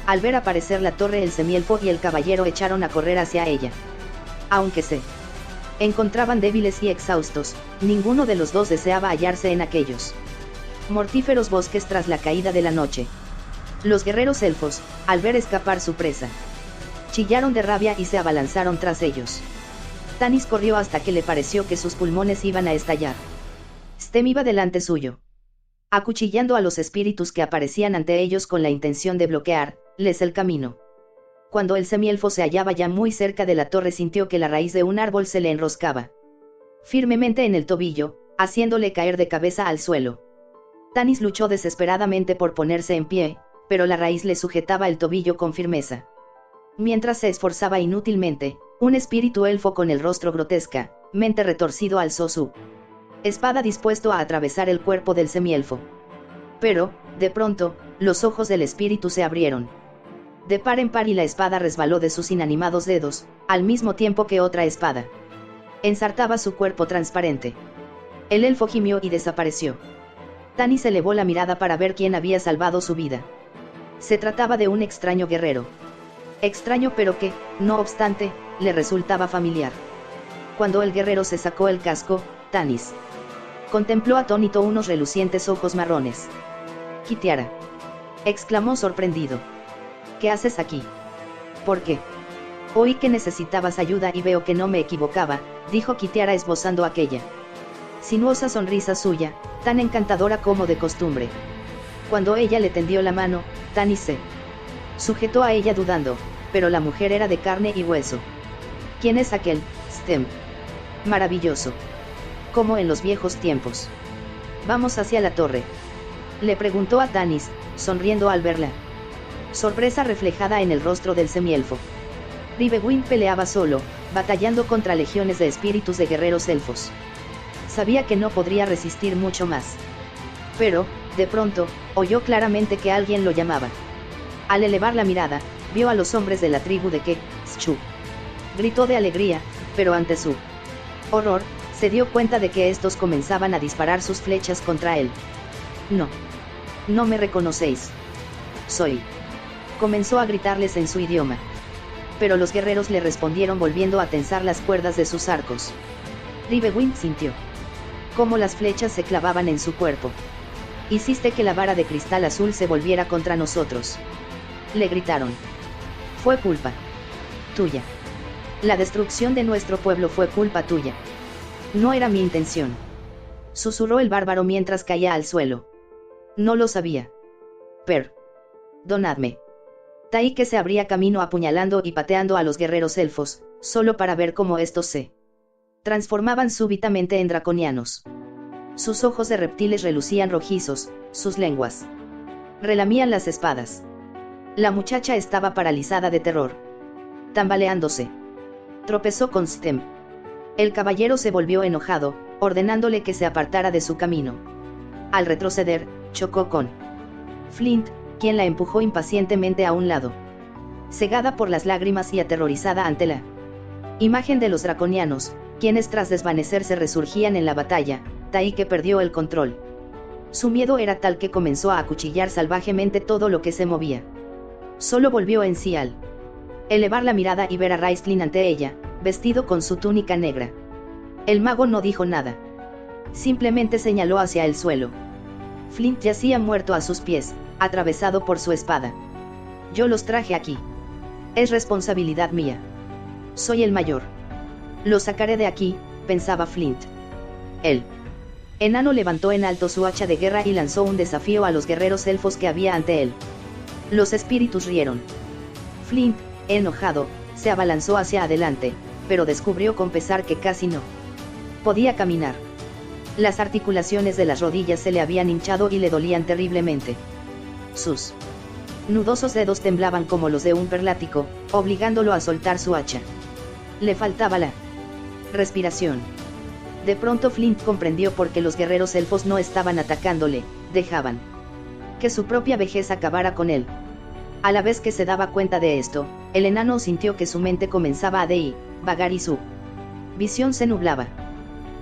Al ver aparecer la torre, el semielfo y el caballero echaron a correr hacia ella. Aunque se encontraban débiles y exhaustos, ninguno de los dos deseaba hallarse en aquellos mortíferos bosques tras la caída de la noche. Los guerreros elfos, al ver escapar su presa, chillaron de rabia y se abalanzaron tras ellos. Tanis corrió hasta que le pareció que sus pulmones iban a estallar. Stem iba delante suyo, acuchillando a los espíritus que aparecían ante ellos con la intención de bloquearles el camino. Cuando el semielfo se hallaba ya muy cerca de la torre, sintió que la raíz de un árbol se le enroscaba firmemente en el tobillo, haciéndole caer de cabeza al suelo. Tanis luchó desesperadamente por ponerse en pie, pero la raíz le sujetaba el tobillo con firmeza. Mientras se esforzaba inútilmente, un espíritu elfo con el rostro grotescamente retorcido alzó su espada dispuesto a atravesar el cuerpo del semielfo. Pero, de pronto, los ojos del espíritu se abrieron de par en par y la espada resbaló de sus inanimados dedos, al mismo tiempo que otra espada ensartaba su cuerpo transparente. El elfo gimió y desapareció. Tanis elevó la mirada para ver quién había salvado su vida. Se trataba de un extraño guerrero. Extraño, pero que, no obstante, le resultaba familiar. Cuando el guerrero se sacó el casco, Tanis contempló atónito unos relucientes ojos marrones. «Kitiara», exclamó sorprendido. «¿Qué haces aquí?» «¿Por qué?» «Oí que necesitabas ayuda y veo que no me equivocaba», dijo Kitiara esbozando aquella sinuosa sonrisa suya, tan encantadora como de costumbre. Cuando ella le tendió la mano, Tanis se sujetó a ella dudando, pero la mujer era de carne y hueso. «¿Quién es aquel, Stem?» «Maravilloso. Como en los viejos tiempos». «¿Vamos hacia la torre?», le preguntó a Tanis, sonriendo al verla. Sorpresa reflejada en el rostro del semielfo. Ribewind peleaba solo, batallando contra legiones de espíritus de guerreros elfos. Sabía que no podría resistir mucho más. Pero, de pronto, oyó claramente que alguien lo llamaba. Al elevar la mirada, vio a los hombres de la tribu de Ke-Schu. Gritó de alegría, pero ante su horror, se dio cuenta de que estos comenzaban a disparar sus flechas contra él. «No. No me reconocéis. Soy». Comenzó a gritarles en su idioma. Pero los guerreros le respondieron volviendo a tensar las cuerdas de sus arcos. Ribewind sintió cómo las flechas se clavaban en su cuerpo. «Hiciste que la vara de cristal azul se volviera contra nosotros», le gritaron. «Fue culpa tuya. La destrucción de nuestro pueblo fue culpa tuya. No era mi intención», susurró el bárbaro mientras caía al suelo. No lo sabía. Perdonadme. Taike se abría camino apuñalando y pateando a los guerreros elfos, solo para ver cómo estos se transformaban súbitamente en draconianos. Sus ojos de reptiles relucían rojizos, sus lenguas relamían las espadas. La muchacha estaba paralizada de terror. Tambaleándose, tropezó con Stem. El caballero se volvió enojado, ordenándole que se apartara de su camino. Al retroceder, chocó con Flint, quien la empujó impacientemente a un lado. Cegada por las lágrimas y aterrorizada ante la imagen de los draconianos, quienes tras desvanecerse resurgían en la batalla, Taike perdió el control. Su miedo era tal que comenzó a acuchillar salvajemente todo lo que se movía. Solo volvió en sí al elevar la mirada y ver a Raistlin ante ella, vestido con su túnica negra. El mago no dijo nada. Simplemente señaló hacia el suelo. Flint yacía muerto a sus pies, atravesado por su espada. Yo los traje aquí. Es responsabilidad mía. Soy el mayor. Lo sacaré de aquí, pensaba Flint. El enano levantó en alto su hacha de guerra y lanzó un desafío a los guerreros elfos que había ante él. Los espíritus rieron. Flint, enojado, se abalanzó hacia adelante, pero descubrió con pesar que casi no podía caminar. Las articulaciones de las rodillas se le habían hinchado y le dolían terriblemente. Sus nudosos dedos temblaban como los de un perlático, obligándolo a soltar su hacha. Le faltaba la respiración. De pronto Flint comprendió por qué los guerreros elfos no estaban atacándole, dejaban que su propia vejez acabara con él. A la vez que se daba cuenta de esto, el enano sintió que su mente comenzaba a vagar y su visión se nublaba.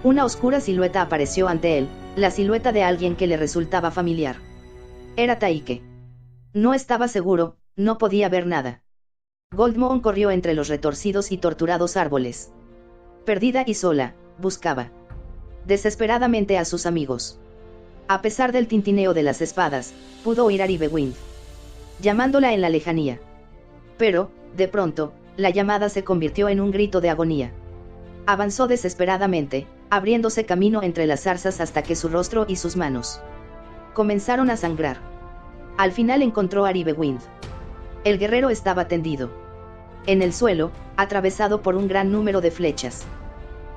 Una oscura silueta apareció ante él, la silueta de alguien que le resultaba familiar. Era Taike. No estaba seguro, no podía ver nada. Goldmoon corrió entre los retorcidos y torturados árboles. Perdida y sola, buscaba desesperadamente a sus amigos. A pesar del tintineo de las espadas, pudo oír a Ribewind llamándola en la lejanía. Pero, de pronto, la llamada se convirtió en un grito de agonía. Avanzó desesperadamente, abriéndose camino entre las zarzas hasta que su rostro y sus manos comenzaron a sangrar. Al final encontró a Ribewind. El guerrero estaba tendido en el suelo, atravesado por un gran número de flechas.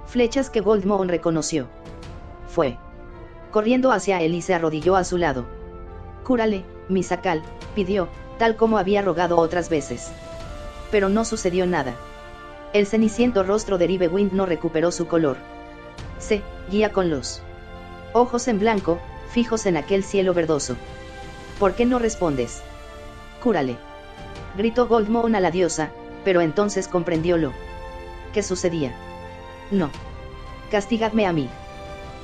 Flechas que Goldmoon reconoció. Fue corriendo hacia él y se arrodilló a su lado. «Cúrale, Misakal», pidió, tal como había rogado otras veces. Pero no sucedió nada. El ceniciento rostro de Ribewind no recuperó su color. Se guía con los ojos en blanco, fijos en aquel cielo verdoso. «¿Por qué no respondes? Cúrale», gritó Goldmoon a la diosa, pero entonces comprendió lo que sucedía. «No. Castigadme a mí.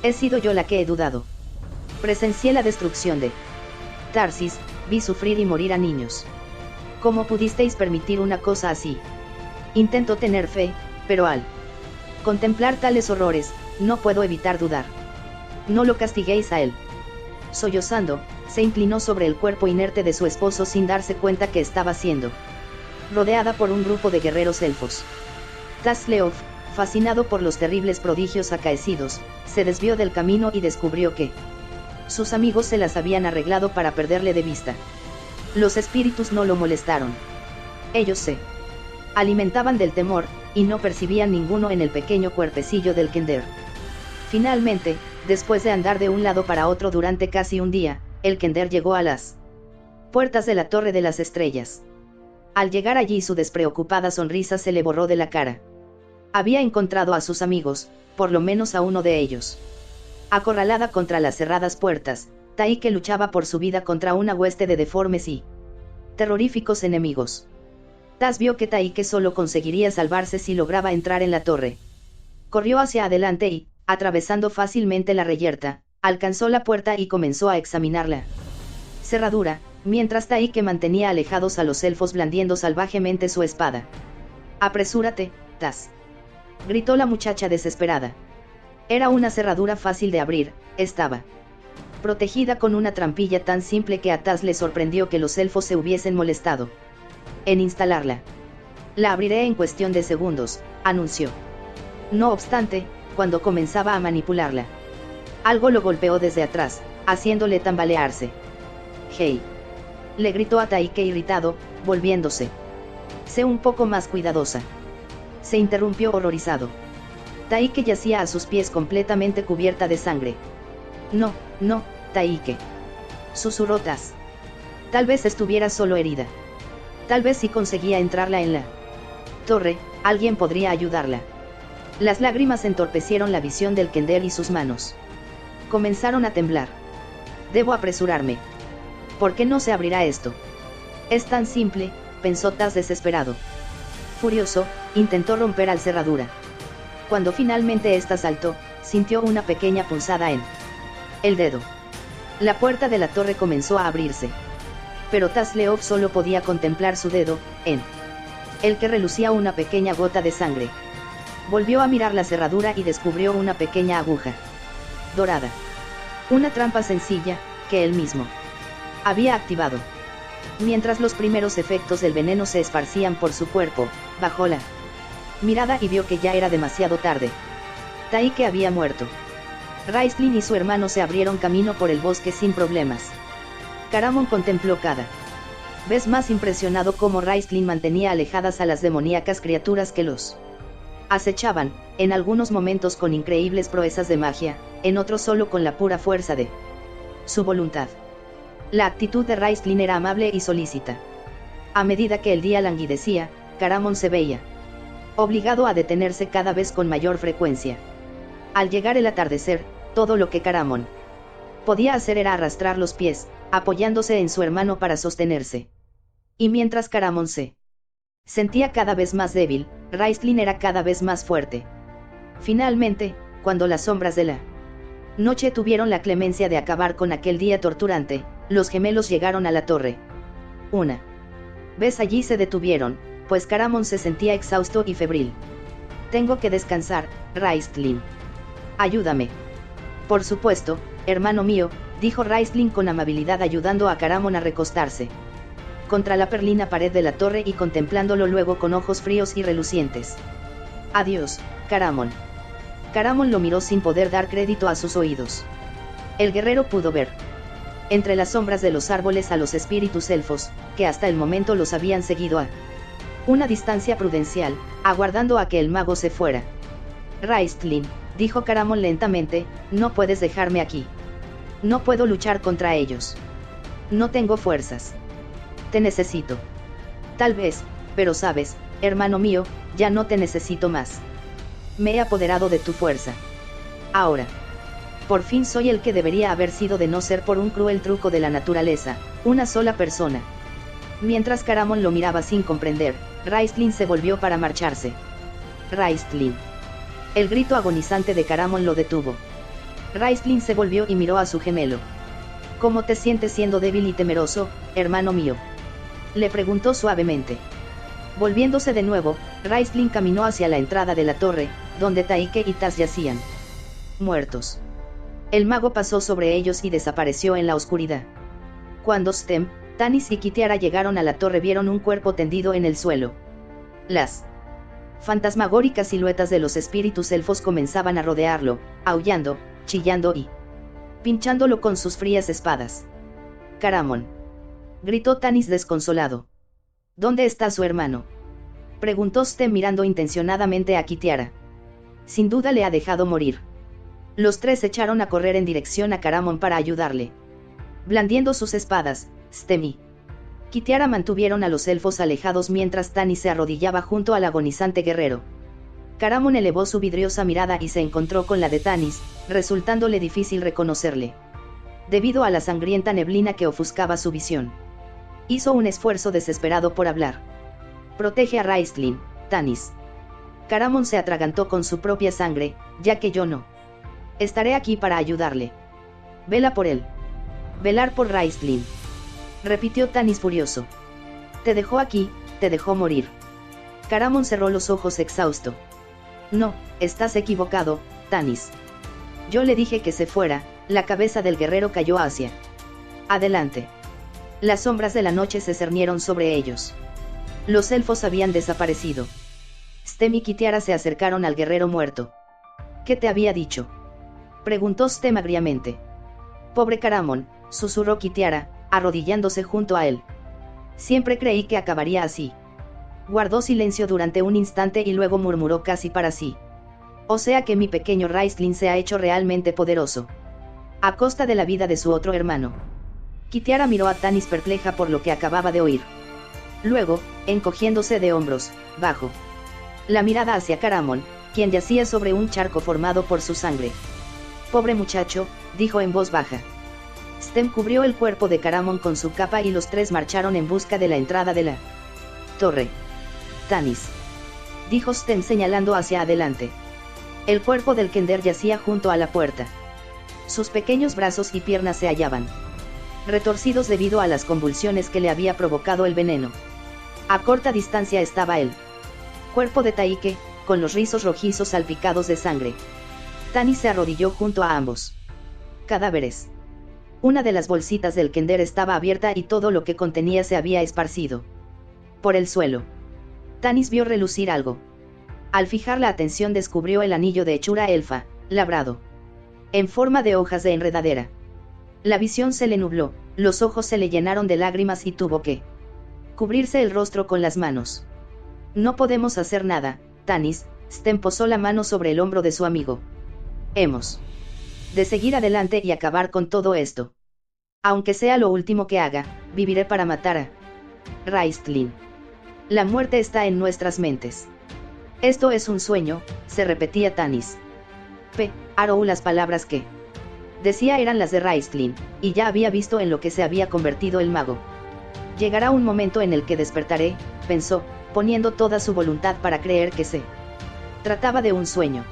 He sido yo la que he dudado. Presencié la destrucción de Tarsis, vi sufrir y morir a niños. ¿Cómo pudisteis permitir una cosa así? Intento tener fe, pero al contemplar tales horrores, no puedo evitar dudar. No lo castiguéis a él». Sollozando, se inclinó sobre el cuerpo inerte de su esposo sin darse cuenta que estaba siendo rodeada por un grupo de guerreros elfos. Tasleov, fascinado por los terribles prodigios acaecidos, se desvió del camino y descubrió que sus amigos se las habían arreglado para perderle de vista. Los espíritus no lo molestaron. Ellos se alimentaban del temor, y no percibían ninguno en el pequeño cuerpecillo del Kender. Finalmente, después de andar de un lado para otro durante casi un día, el Kender llegó a las puertas de la Torre de las Estrellas. Al llegar allí su despreocupada sonrisa se le borró de la cara. Había encontrado a sus amigos, por lo menos a uno de ellos. Acorralada contra las cerradas puertas, Taike luchaba por su vida contra una hueste de deformes y terroríficos enemigos. Tas vio que Taike solo conseguiría salvarse si lograba entrar en la torre. Corrió hacia adelante y, atravesando fácilmente la reyerta, alcanzó la puerta y comenzó a examinarla. Cerradura, mientras Taike mantenía alejados a los elfos blandiendo salvajemente su espada. «Apresúrate, Tas», gritó la muchacha desesperada. Era una cerradura fácil de abrir, estaba protegida con una trampilla tan simple que a Tas le sorprendió que los elfos se hubiesen molestado en instalarla. «La abriré en cuestión de segundos», anunció. No obstante, cuando comenzaba a manipularla, algo lo golpeó desde atrás, haciéndole tambalearse. «¡Hey!», le gritó a Taike irritado, volviéndose. «Sé un poco más cuidadosa», se interrumpió horrorizado. Taike yacía a sus pies completamente cubierta de sangre. «No, no, Taike», susurró Taz. Tal vez estuviera solo herida. Tal vez si conseguía entrarla en la torre, alguien podría ayudarla. Las lágrimas entorpecieron la visión del Kender y sus manos comenzaron a temblar. «Debo apresurarme. ¿Por qué no se abrirá esto? Es tan simple», pensó Taz desesperado. Furioso, intentó romper la cerradura. Cuando finalmente ésta saltó, sintió una pequeña punzada en el dedo. La puerta de la torre comenzó a abrirse. Pero Tazleov solo podía contemplar su dedo, en el que relucía una pequeña gota de sangre. Volvió a mirar la cerradura y descubrió una pequeña aguja dorada. Una trampa sencilla, que él mismo había activado. Mientras los primeros efectos del veneno se esparcían por su cuerpo, bajó la mirada y vio que ya era demasiado tarde. Taike había muerto. Raistlin y su hermano se abrieron camino por el bosque sin problemas. Caramon contempló cada vez más impresionado cómo Raistlin mantenía alejadas a las demoníacas criaturas que los acechaban, en algunos momentos con increíbles proezas de magia, en otros solo con la pura fuerza de su voluntad. La actitud de Raistlin era amable y solícita. A medida que el día languidecía, Caramon se veía obligado a detenerse cada vez con mayor frecuencia. Al llegar el atardecer, todo lo que Caramon podía hacer era arrastrar los pies, apoyándose en su hermano para sostenerse. Y mientras Caramon se sentía cada vez más débil, Raistlin era cada vez más fuerte. Finalmente, cuando las sombras de la noche tuvieron la clemencia de acabar con aquel día torturante, los gemelos llegaron a la torre. Una vez allí se detuvieron, pues Caramon se sentía exhausto y febril. «Tengo que descansar, Raistlin. Ayúdame». «Por supuesto, hermano mío», dijo Raistlin con amabilidad ayudando a Caramon a recostarse contra la perlina pared de la torre y contemplándolo luego con ojos fríos y relucientes. «Adiós, Caramon». Caramon lo miró sin poder dar crédito a sus oídos. El guerrero pudo ver entre las sombras de los árboles a los espíritus elfos, que hasta el momento los habían seguido a una distancia prudencial, aguardando a que el mago se fuera. «Raistlin», dijo Caramon lentamente, «no puedes dejarme aquí. No puedo luchar contra ellos. No tengo fuerzas. Te necesito. Tal vez, pero sabes, hermano mío, ya no te necesito más. Me he apoderado de tu fuerza. Ahora, por fin soy el que debería haber sido de no ser por un cruel truco de la naturaleza, una sola persona». Mientras Caramon lo miraba sin comprender, Raistlin se volvió para marcharse. «Raistlin». El grito agonizante de Caramon lo detuvo. Raistlin se volvió y miró a su gemelo. «¿Cómo te sientes siendo débil y temeroso, hermano mío?», le preguntó suavemente. Volviéndose de nuevo, Raistlin caminó hacia la entrada de la torre, donde Taike y Taz yacían muertos. El mago pasó sobre ellos y desapareció en la oscuridad. Cuando Stem, Tanis y Kitiara llegaron a la torre vieron un cuerpo tendido en el suelo. Las fantasmagóricas siluetas de los espíritus elfos comenzaban a rodearlo, aullando, chillando y pinchándolo con sus frías espadas. «Caramon», gritó Tanis desconsolado. «¿Dónde está su hermano?», preguntó Stem mirando intencionadamente a Kitiara. «Sin duda le ha dejado morir». Los tres echaron a correr en dirección a Caramon para ayudarle. Blandiendo sus espadas, Stem y Kitiara mantuvieron a los elfos alejados mientras Tanis se arrodillaba junto al agonizante guerrero. Caramon elevó su vidriosa mirada y se encontró con la de Tanis, resultándole difícil reconocerle, debido a la sangrienta neblina que ofuscaba su visión. Hizo un esfuerzo desesperado por hablar. «Protege a Raistlin, Tanis». Caramon se atragantó con su propia sangre, «ya que yo no estaré aquí para ayudarle. Vela por él». «Velar por Raistlin», repitió Tanis furioso. «Te dejó aquí, te dejó morir». Caramon cerró los ojos exhausto. «No, estás equivocado, Tanis. Yo le dije que se fuera». La cabeza del guerrero cayó hacia adelante. Las sombras de la noche se cernieron sobre ellos. Los elfos habían desaparecido. Stem y Kitiara se acercaron al guerrero muerto. «¿Qué te había dicho?», preguntó Stem agriamente. Pobre Caramon, susurró Kitiara, arrodillándose junto a él. Siempre creí que acabaría así. Guardó silencio durante un instante y luego murmuró casi para sí. O sea que mi pequeño Raistlin se ha hecho realmente poderoso. A costa de la vida de su otro hermano. Kitiara miró a Tanis perpleja por lo que acababa de oír. Luego, encogiéndose de hombros, bajó la mirada hacia Caramon, quien yacía sobre un charco formado por su sangre. Pobre muchacho, dijo en voz baja. Stem cubrió el cuerpo de Caramon con su capa y los tres marcharon en busca de la entrada de la torre. Tanis, dijo Stem señalando hacia adelante. El cuerpo del Kender yacía junto a la puerta. Sus pequeños brazos y piernas se hallaban retorcidos debido a las convulsiones que le había provocado el veneno. A corta distancia estaba el cuerpo de Taike, con los rizos rojizos salpicados de sangre. Tanis se arrodilló junto a ambos cadáveres. Una de las bolsitas del Kender estaba abierta y todo lo que contenía se había esparcido por el suelo. Tanis vio relucir algo. Al fijar la atención descubrió el anillo de hechura elfa, labrado en forma de hojas de enredadera. La visión se le nubló, los ojos se le llenaron de lágrimas y tuvo que cubrirse el rostro con las manos. No podemos hacer nada, Tanis. Stem posó la mano sobre el hombro de su amigo. Hemos de seguir adelante y acabar con todo esto. Aunque sea lo último que haga, viviré para matar a Raistlin. La muerte está en nuestras mentes. Esto es un sueño, se repetía Tanis. Arou, las palabras que decía eran las de Raistlin, y ya había visto en lo que se había convertido el mago. Llegará un momento en el que despertaré, pensó, poniendo toda su voluntad para creer que se trataba de un sueño.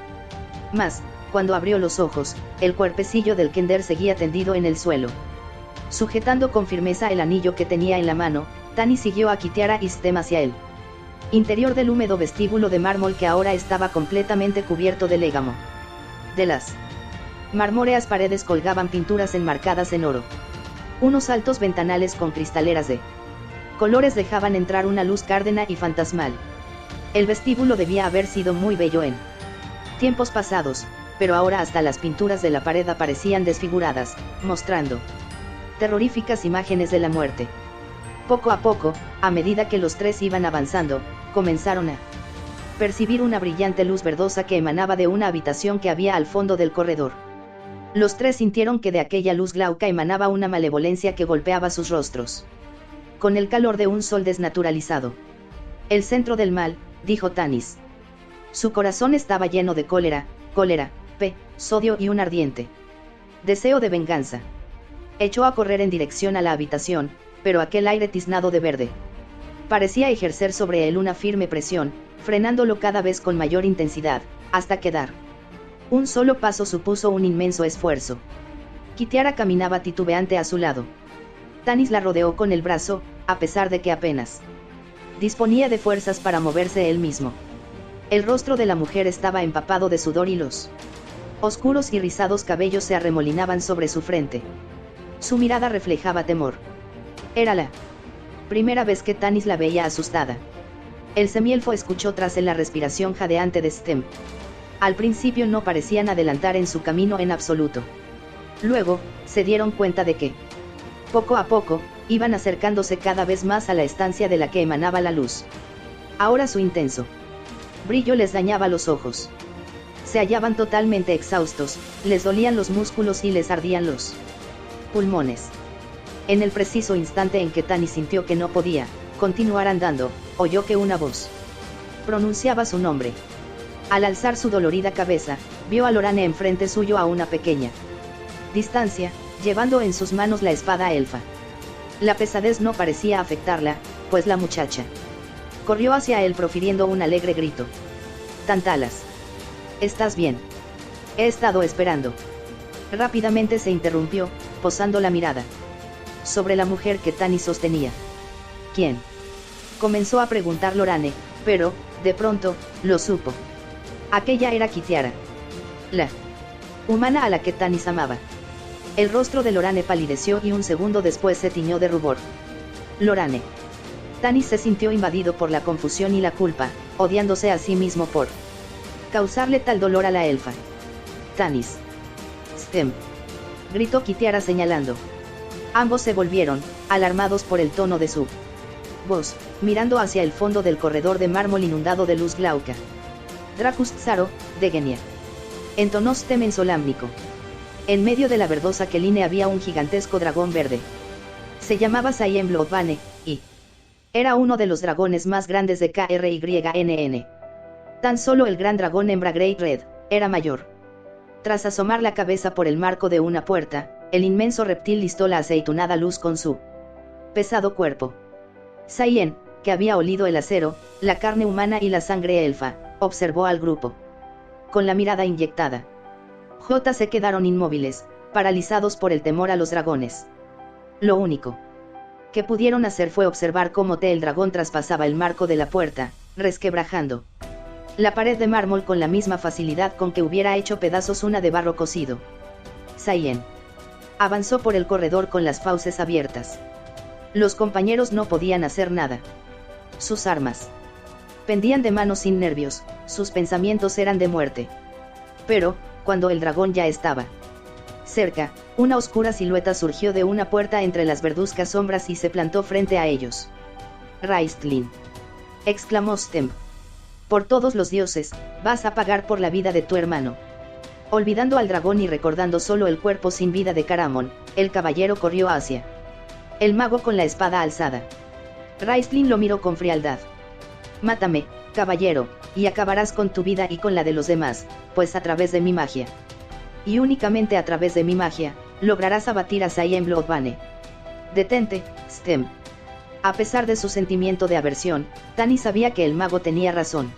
Mas, cuando abrió los ojos, el cuerpecillo del Kender seguía tendido en el suelo. Sujetando con firmeza el anillo que tenía en la mano, Tanis siguió a Kitiara y Stem hacia el interior del húmedo vestíbulo de mármol que ahora estaba completamente cubierto de légamo. De las marmóreas paredes colgaban pinturas enmarcadas en oro. Unos altos ventanales con cristaleras de colores dejaban entrar una luz cárdena y fantasmal. El vestíbulo debía haber sido muy bello en tiempos pasados, pero ahora hasta las pinturas de la pared aparecían desfiguradas, mostrando terroríficas imágenes de la muerte. Poco a poco, a medida que los tres iban avanzando, comenzaron a percibir una brillante luz verdosa que emanaba de una habitación que había al fondo del corredor. Los tres sintieron que de aquella luz glauca emanaba una malevolencia que golpeaba sus rostros con el calor de un sol desnaturalizado. El centro del mal, dijo Tanis. Su corazón estaba lleno de cólera, sodio y un ardiente deseo de venganza. Echó a correr en dirección a la habitación, pero aquel aire tiznado de verde parecía ejercer sobre él una firme presión, frenándolo cada vez con mayor intensidad, hasta que dar un solo paso supuso un inmenso esfuerzo. Kitiara caminaba titubeante a su lado. Tanis la rodeó con el brazo, a pesar de que apenas disponía de fuerzas para moverse él mismo. El rostro de la mujer estaba empapado de sudor y los oscuros y rizados cabellos se arremolinaban sobre su frente. Su mirada reflejaba temor. Era la primera vez que Tanis la veía asustada. El semielfo escuchó tras él la respiración jadeante de Stem. Al principio no parecían adelantar en su camino en absoluto. Luego, se dieron cuenta de que, poco a poco, iban acercándose cada vez más a la estancia de la que emanaba la luz. Ahora su intenso brillo les dañaba los ojos. Se hallaban totalmente exhaustos, les dolían los músculos y les ardían los pulmones. En el preciso instante en que Tanis sintió que no podía continuar andando, oyó que una voz pronunciaba su nombre. Al alzar su dolorida cabeza, vio a Lorane enfrente suyo a una pequeña distancia, llevando en sus manos la espada elfa. La pesadez no parecía afectarla, pues la muchacha corrió hacia él profiriendo un alegre grito. Tantalas. ¿Estás bien? He estado esperando. Rápidamente se interrumpió, posando la mirada sobre la mujer que Tanis sostenía. ¿Quién? Comenzó a preguntar Lorane, pero, de pronto, lo supo. Aquella era Kitiara, la humana a la que Tanis amaba. El rostro de Lorane palideció y un segundo después se tiñó de rubor. Lorane. Tanis se sintió invadido por la confusión y la culpa, odiándose a sí mismo por causarle tal dolor a la elfa. Tanis. Stem. gritó Kitiara señalando. Ambos se volvieron, alarmados por el tono de su voz, mirando hacia el fondo del corredor de mármol inundado de luz glauca. Dracus Tsaro, de Genia. Entonó Stem en solámnico. En medio de la verdosa Keline había un gigantesco dragón verde. Se llamaba Sayen Bloodbane, y era uno de los dragones más grandes de KRYNN. Tan solo el gran dragón hembra Great Red era mayor. Tras asomar la cabeza por el marco de una puerta, el inmenso reptil listó la aceitunada luz con su pesado cuerpo. Sayen, que había olido el acero, la carne humana y la sangre elfa, observó al grupo con la mirada inyectada. Se quedaron inmóviles, paralizados por el temor a los dragones. Lo único que pudieron hacer fue observar cómo el dragón traspasaba el marco de la puerta, resquebrajando la pared de mármol con la misma facilidad con que hubiera hecho pedazos una de barro cocido. Sayen avanzó por el corredor con las fauces abiertas. Los compañeros no podían hacer nada. Sus armas pendían de manos sin nervios, sus pensamientos eran de muerte. Pero, cuando el dragón ya estaba cerca, una oscura silueta surgió de una puerta entre las verduzcas sombras y se plantó frente a ellos. Raistlin, exclamó Stem. Por todos los dioses, vas a pagar por la vida de tu hermano. Olvidando al dragón y recordando solo el cuerpo sin vida de Caramon, el caballero corrió hacia el mago con la espada alzada. Raistlin lo miró con frialdad. Mátame, caballero, y acabarás con tu vida y con la de los demás, pues a través de mi magia, y únicamente a través de mi magia, lograrás abatir a Sayen Bloodbane. Detente, Stem. A pesar de su sentimiento de aversión, Tani sabía que el mago tenía razón.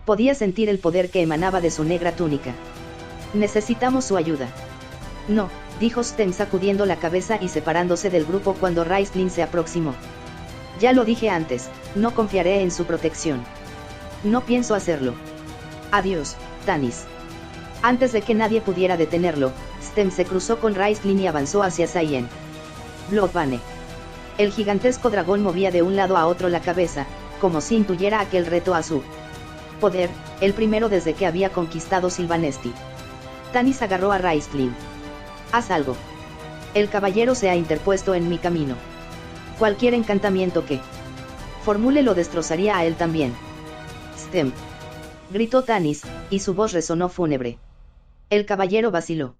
Podía sentir el poder que emanaba de su negra túnica. Necesitamos su ayuda. No, dijo Stem sacudiendo la cabeza y separándose del grupo cuando Raistlin se aproximó. Ya lo dije antes, no confiaré en su protección. No pienso hacerlo. Adiós, Tanis. Antes de que nadie pudiera detenerlo, Stem se cruzó con Raistlin y avanzó hacia Sayen Bloodbane. El gigantesco dragón movía de un lado a otro la cabeza, como si intuyera aquel reto a su poder, el primero desde que había conquistado Sylvanesti. Tanis agarró a Raistlin. Haz algo. El caballero se ha interpuesto en mi camino. Cualquier encantamiento que formule lo destrozaría a él también. Stem, gritó Tanis, y su voz resonó fúnebre. El caballero vaciló.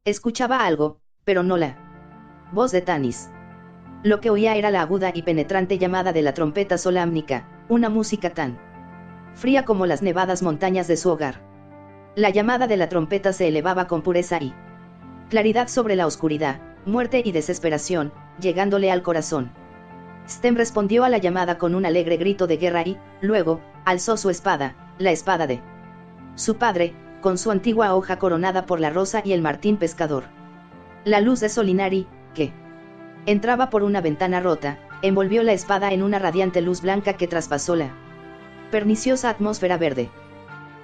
Escuchaba algo, pero no la voz de Tanis. Lo que oía era la aguda y penetrante llamada de la trompeta solámnica, una música tan fría como las nevadas montañas de su hogar. La llamada de la trompeta se elevaba con pureza y claridad sobre la oscuridad, muerte y desesperación, llegándole al corazón. Stem respondió a la llamada con un alegre grito de guerra y, luego, alzó su espada, la espada de su padre, con su antigua hoja coronada por la rosa y el martín pescador. La luz de Solinari, que entraba por una ventana rota, envolvió la espada en una radiante luz blanca que traspasó la perniciosa atmósfera verde.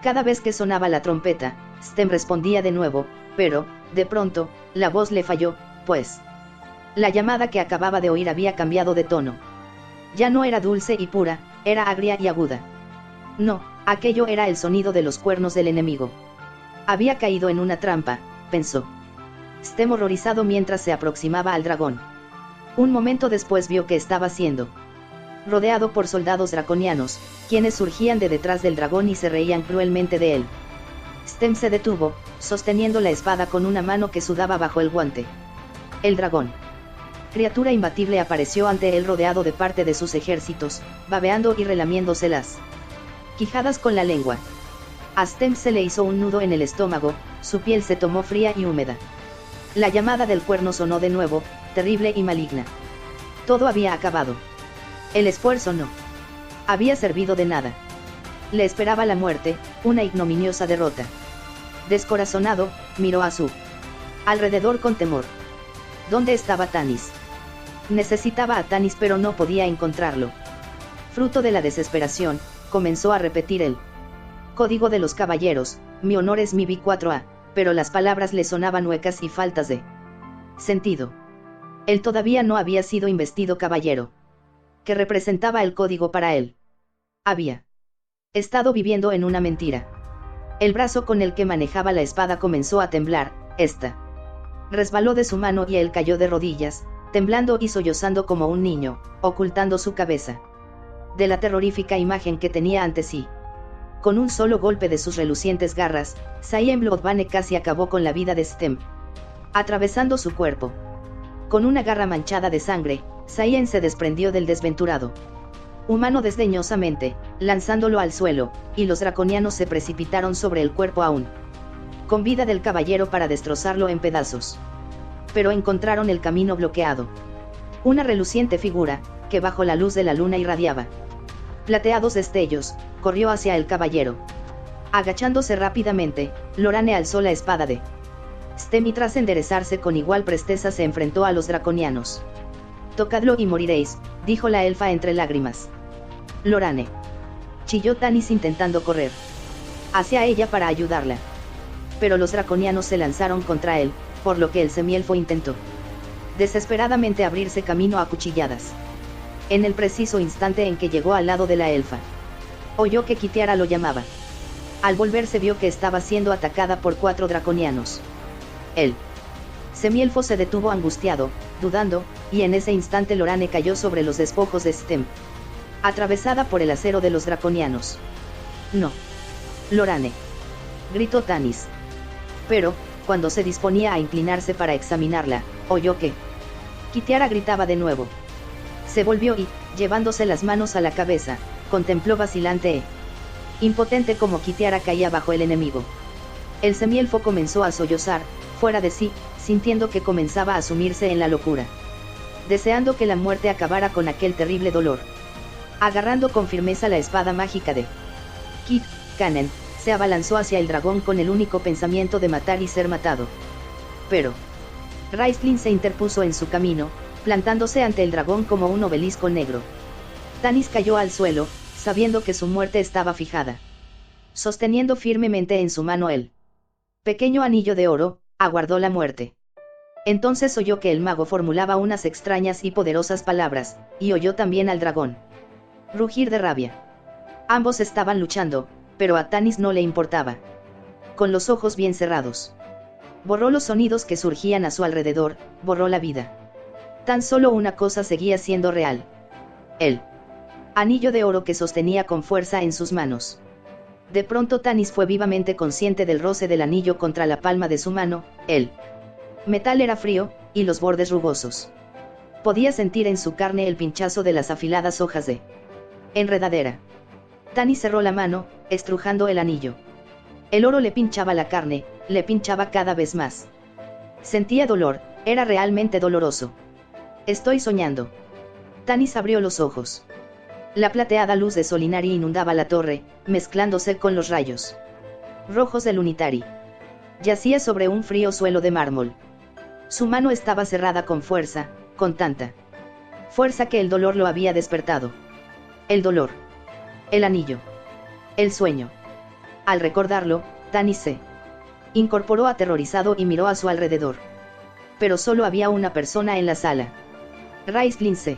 Cada vez que sonaba la trompeta, Stem respondía de nuevo, pero, de pronto, la voz le falló, pues la llamada que acababa de oír había cambiado de tono. Ya no era dulce y pura, era agria y aguda. No, aquello era el sonido de los cuernos del enemigo. Había caído en una trampa, pensó Stem horrorizado mientras se aproximaba al dragón. Un momento después vio que estaba siendo rodeado por soldados draconianos, quienes surgían de detrás del dragón y se reían cruelmente de él. Stem se detuvo, sosteniendo la espada con una mano que sudaba bajo el guante. El dragón, criatura imbatible, apareció ante él rodeado de parte de sus ejércitos, babeando y relamiéndose las quijadas con la lengua. A Stem se le hizo un nudo en el estómago, su piel se tomó fría y húmeda. La llamada del cuerno sonó de nuevo, terrible y maligna. Todo había acabado. El esfuerzo no había servido de nada. Le esperaba la muerte, una ignominiosa derrota. Descorazonado, miró a su alrededor con temor. ¿Dónde estaba Tanis? Necesitaba a Tanis pero no podía encontrarlo. Fruto de la desesperación, comenzó a repetir el código de los caballeros, mi honor es mi B4A, pero las palabras le sonaban huecas y faltas de sentido. Él todavía no había sido investido caballero. ¿Qué representaba el código para él? Había estado viviendo en una mentira. El brazo con el que manejaba la espada comenzó a temblar, esta Resbaló de su mano y él cayó de rodillas, temblando y sollozando como un niño, ocultando su cabeza de la terrorífica imagen que tenía ante sí. Con un solo golpe de sus relucientes garras, Zayn Bloodbane casi acabó con la vida de Stem, atravesando su cuerpo. Con una garra manchada de sangre, Zayn se desprendió del desventurado humano desdeñosamente, lanzándolo al suelo, y los draconianos se precipitaron sobre el cuerpo aún con vida del caballero para destrozarlo en pedazos. Pero encontraron el camino bloqueado. Una reluciente figura, que bajo la luz de la luna irradiaba plateados destellos, corrió hacia el caballero. Agachándose rápidamente, Lorane alzó la espada de Stem y tras enderezarse con igual presteza se enfrentó a los draconianos. «Tocadlo y moriréis», dijo la elfa entre lágrimas. «Lorane», chilló Tanis intentando correr hacia ella para ayudarla. Pero los draconianos se lanzaron contra él, por lo que el semielfo intentó desesperadamente abrirse camino a cuchilladas. En el preciso instante en que llegó al lado de la elfa, oyó que Kitiara lo llamaba. Al volverse vio que estaba siendo atacada por 4 draconianos. El semielfo se detuvo angustiado, dudando, y en ese instante Lorane cayó sobre los despojos de Stem, atravesada por el acero de los draconianos. «No, Lorane», gritó Tanis. Pero, cuando se disponía a inclinarse para examinarla, oyó que Kitiara gritaba de nuevo. Se volvió y, llevándose las manos a la cabeza, contempló vacilante e impotente como Kitiara caía bajo el enemigo. El semielfo comenzó a sollozar, fuera de sí, sintiendo que comenzaba a sumirse en la locura, deseando que la muerte acabara con aquel terrible dolor. Agarrando con firmeza la espada mágica de Kit Kanen, se abalanzó hacia el dragón con el único pensamiento de matar y ser matado. Pero Raistlin se interpuso en su camino, plantándose ante el dragón como un obelisco negro. Tanis cayó al suelo, sabiendo que su muerte estaba fijada. Sosteniendo firmemente en su mano el pequeño anillo de oro, aguardó la muerte. Entonces oyó que el mago formulaba unas extrañas y poderosas palabras, y oyó también al dragón rugir de rabia. Ambos estaban luchando, pero a Tanis no le importaba. Con los ojos bien cerrados, borró los sonidos que surgían a su alrededor, borró la vida. Tan solo una cosa seguía siendo real: el anillo de oro que sostenía con fuerza en sus manos. De pronto Tanis fue vivamente consciente del roce del anillo contra la palma de su mano. El metal era frío, y los bordes rugosos. Podía sentir en su carne el pinchazo de las afiladas hojas de enredadera. Tanis cerró la mano, estrujando el anillo. El oro le pinchaba la carne, le pinchaba cada vez más. Sentía dolor, era realmente doloroso. «Estoy soñando». Tanis abrió los ojos. La plateada luz de Solinari inundaba la torre, mezclándose con los rayos rojos del Lunitari. Yacía sobre un frío suelo de mármol. Su mano estaba cerrada con fuerza, con tanta fuerza que el dolor lo había despertado. El dolor. El anillo. El sueño. Al recordarlo, Tanis se incorporó aterrorizado y miró a su alrededor. Pero solo había una persona en la sala. Raistlin se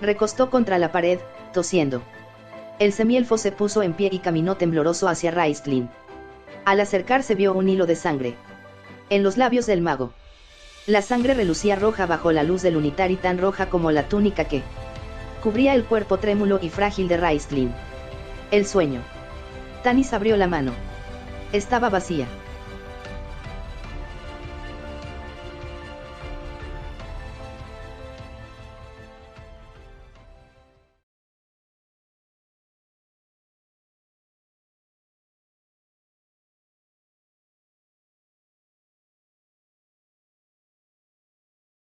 recostó contra la pared, tosiendo. El semielfo se puso en pie y caminó tembloroso hacia Raistlin. Al acercarse vio un hilo de sangre en los labios del mago. La sangre relucía roja bajo la luz del Lunitari, tan roja como la túnica que cubría el cuerpo trémulo y frágil de Raistlin. El sueño. Tanis abrió la mano. Estaba vacía.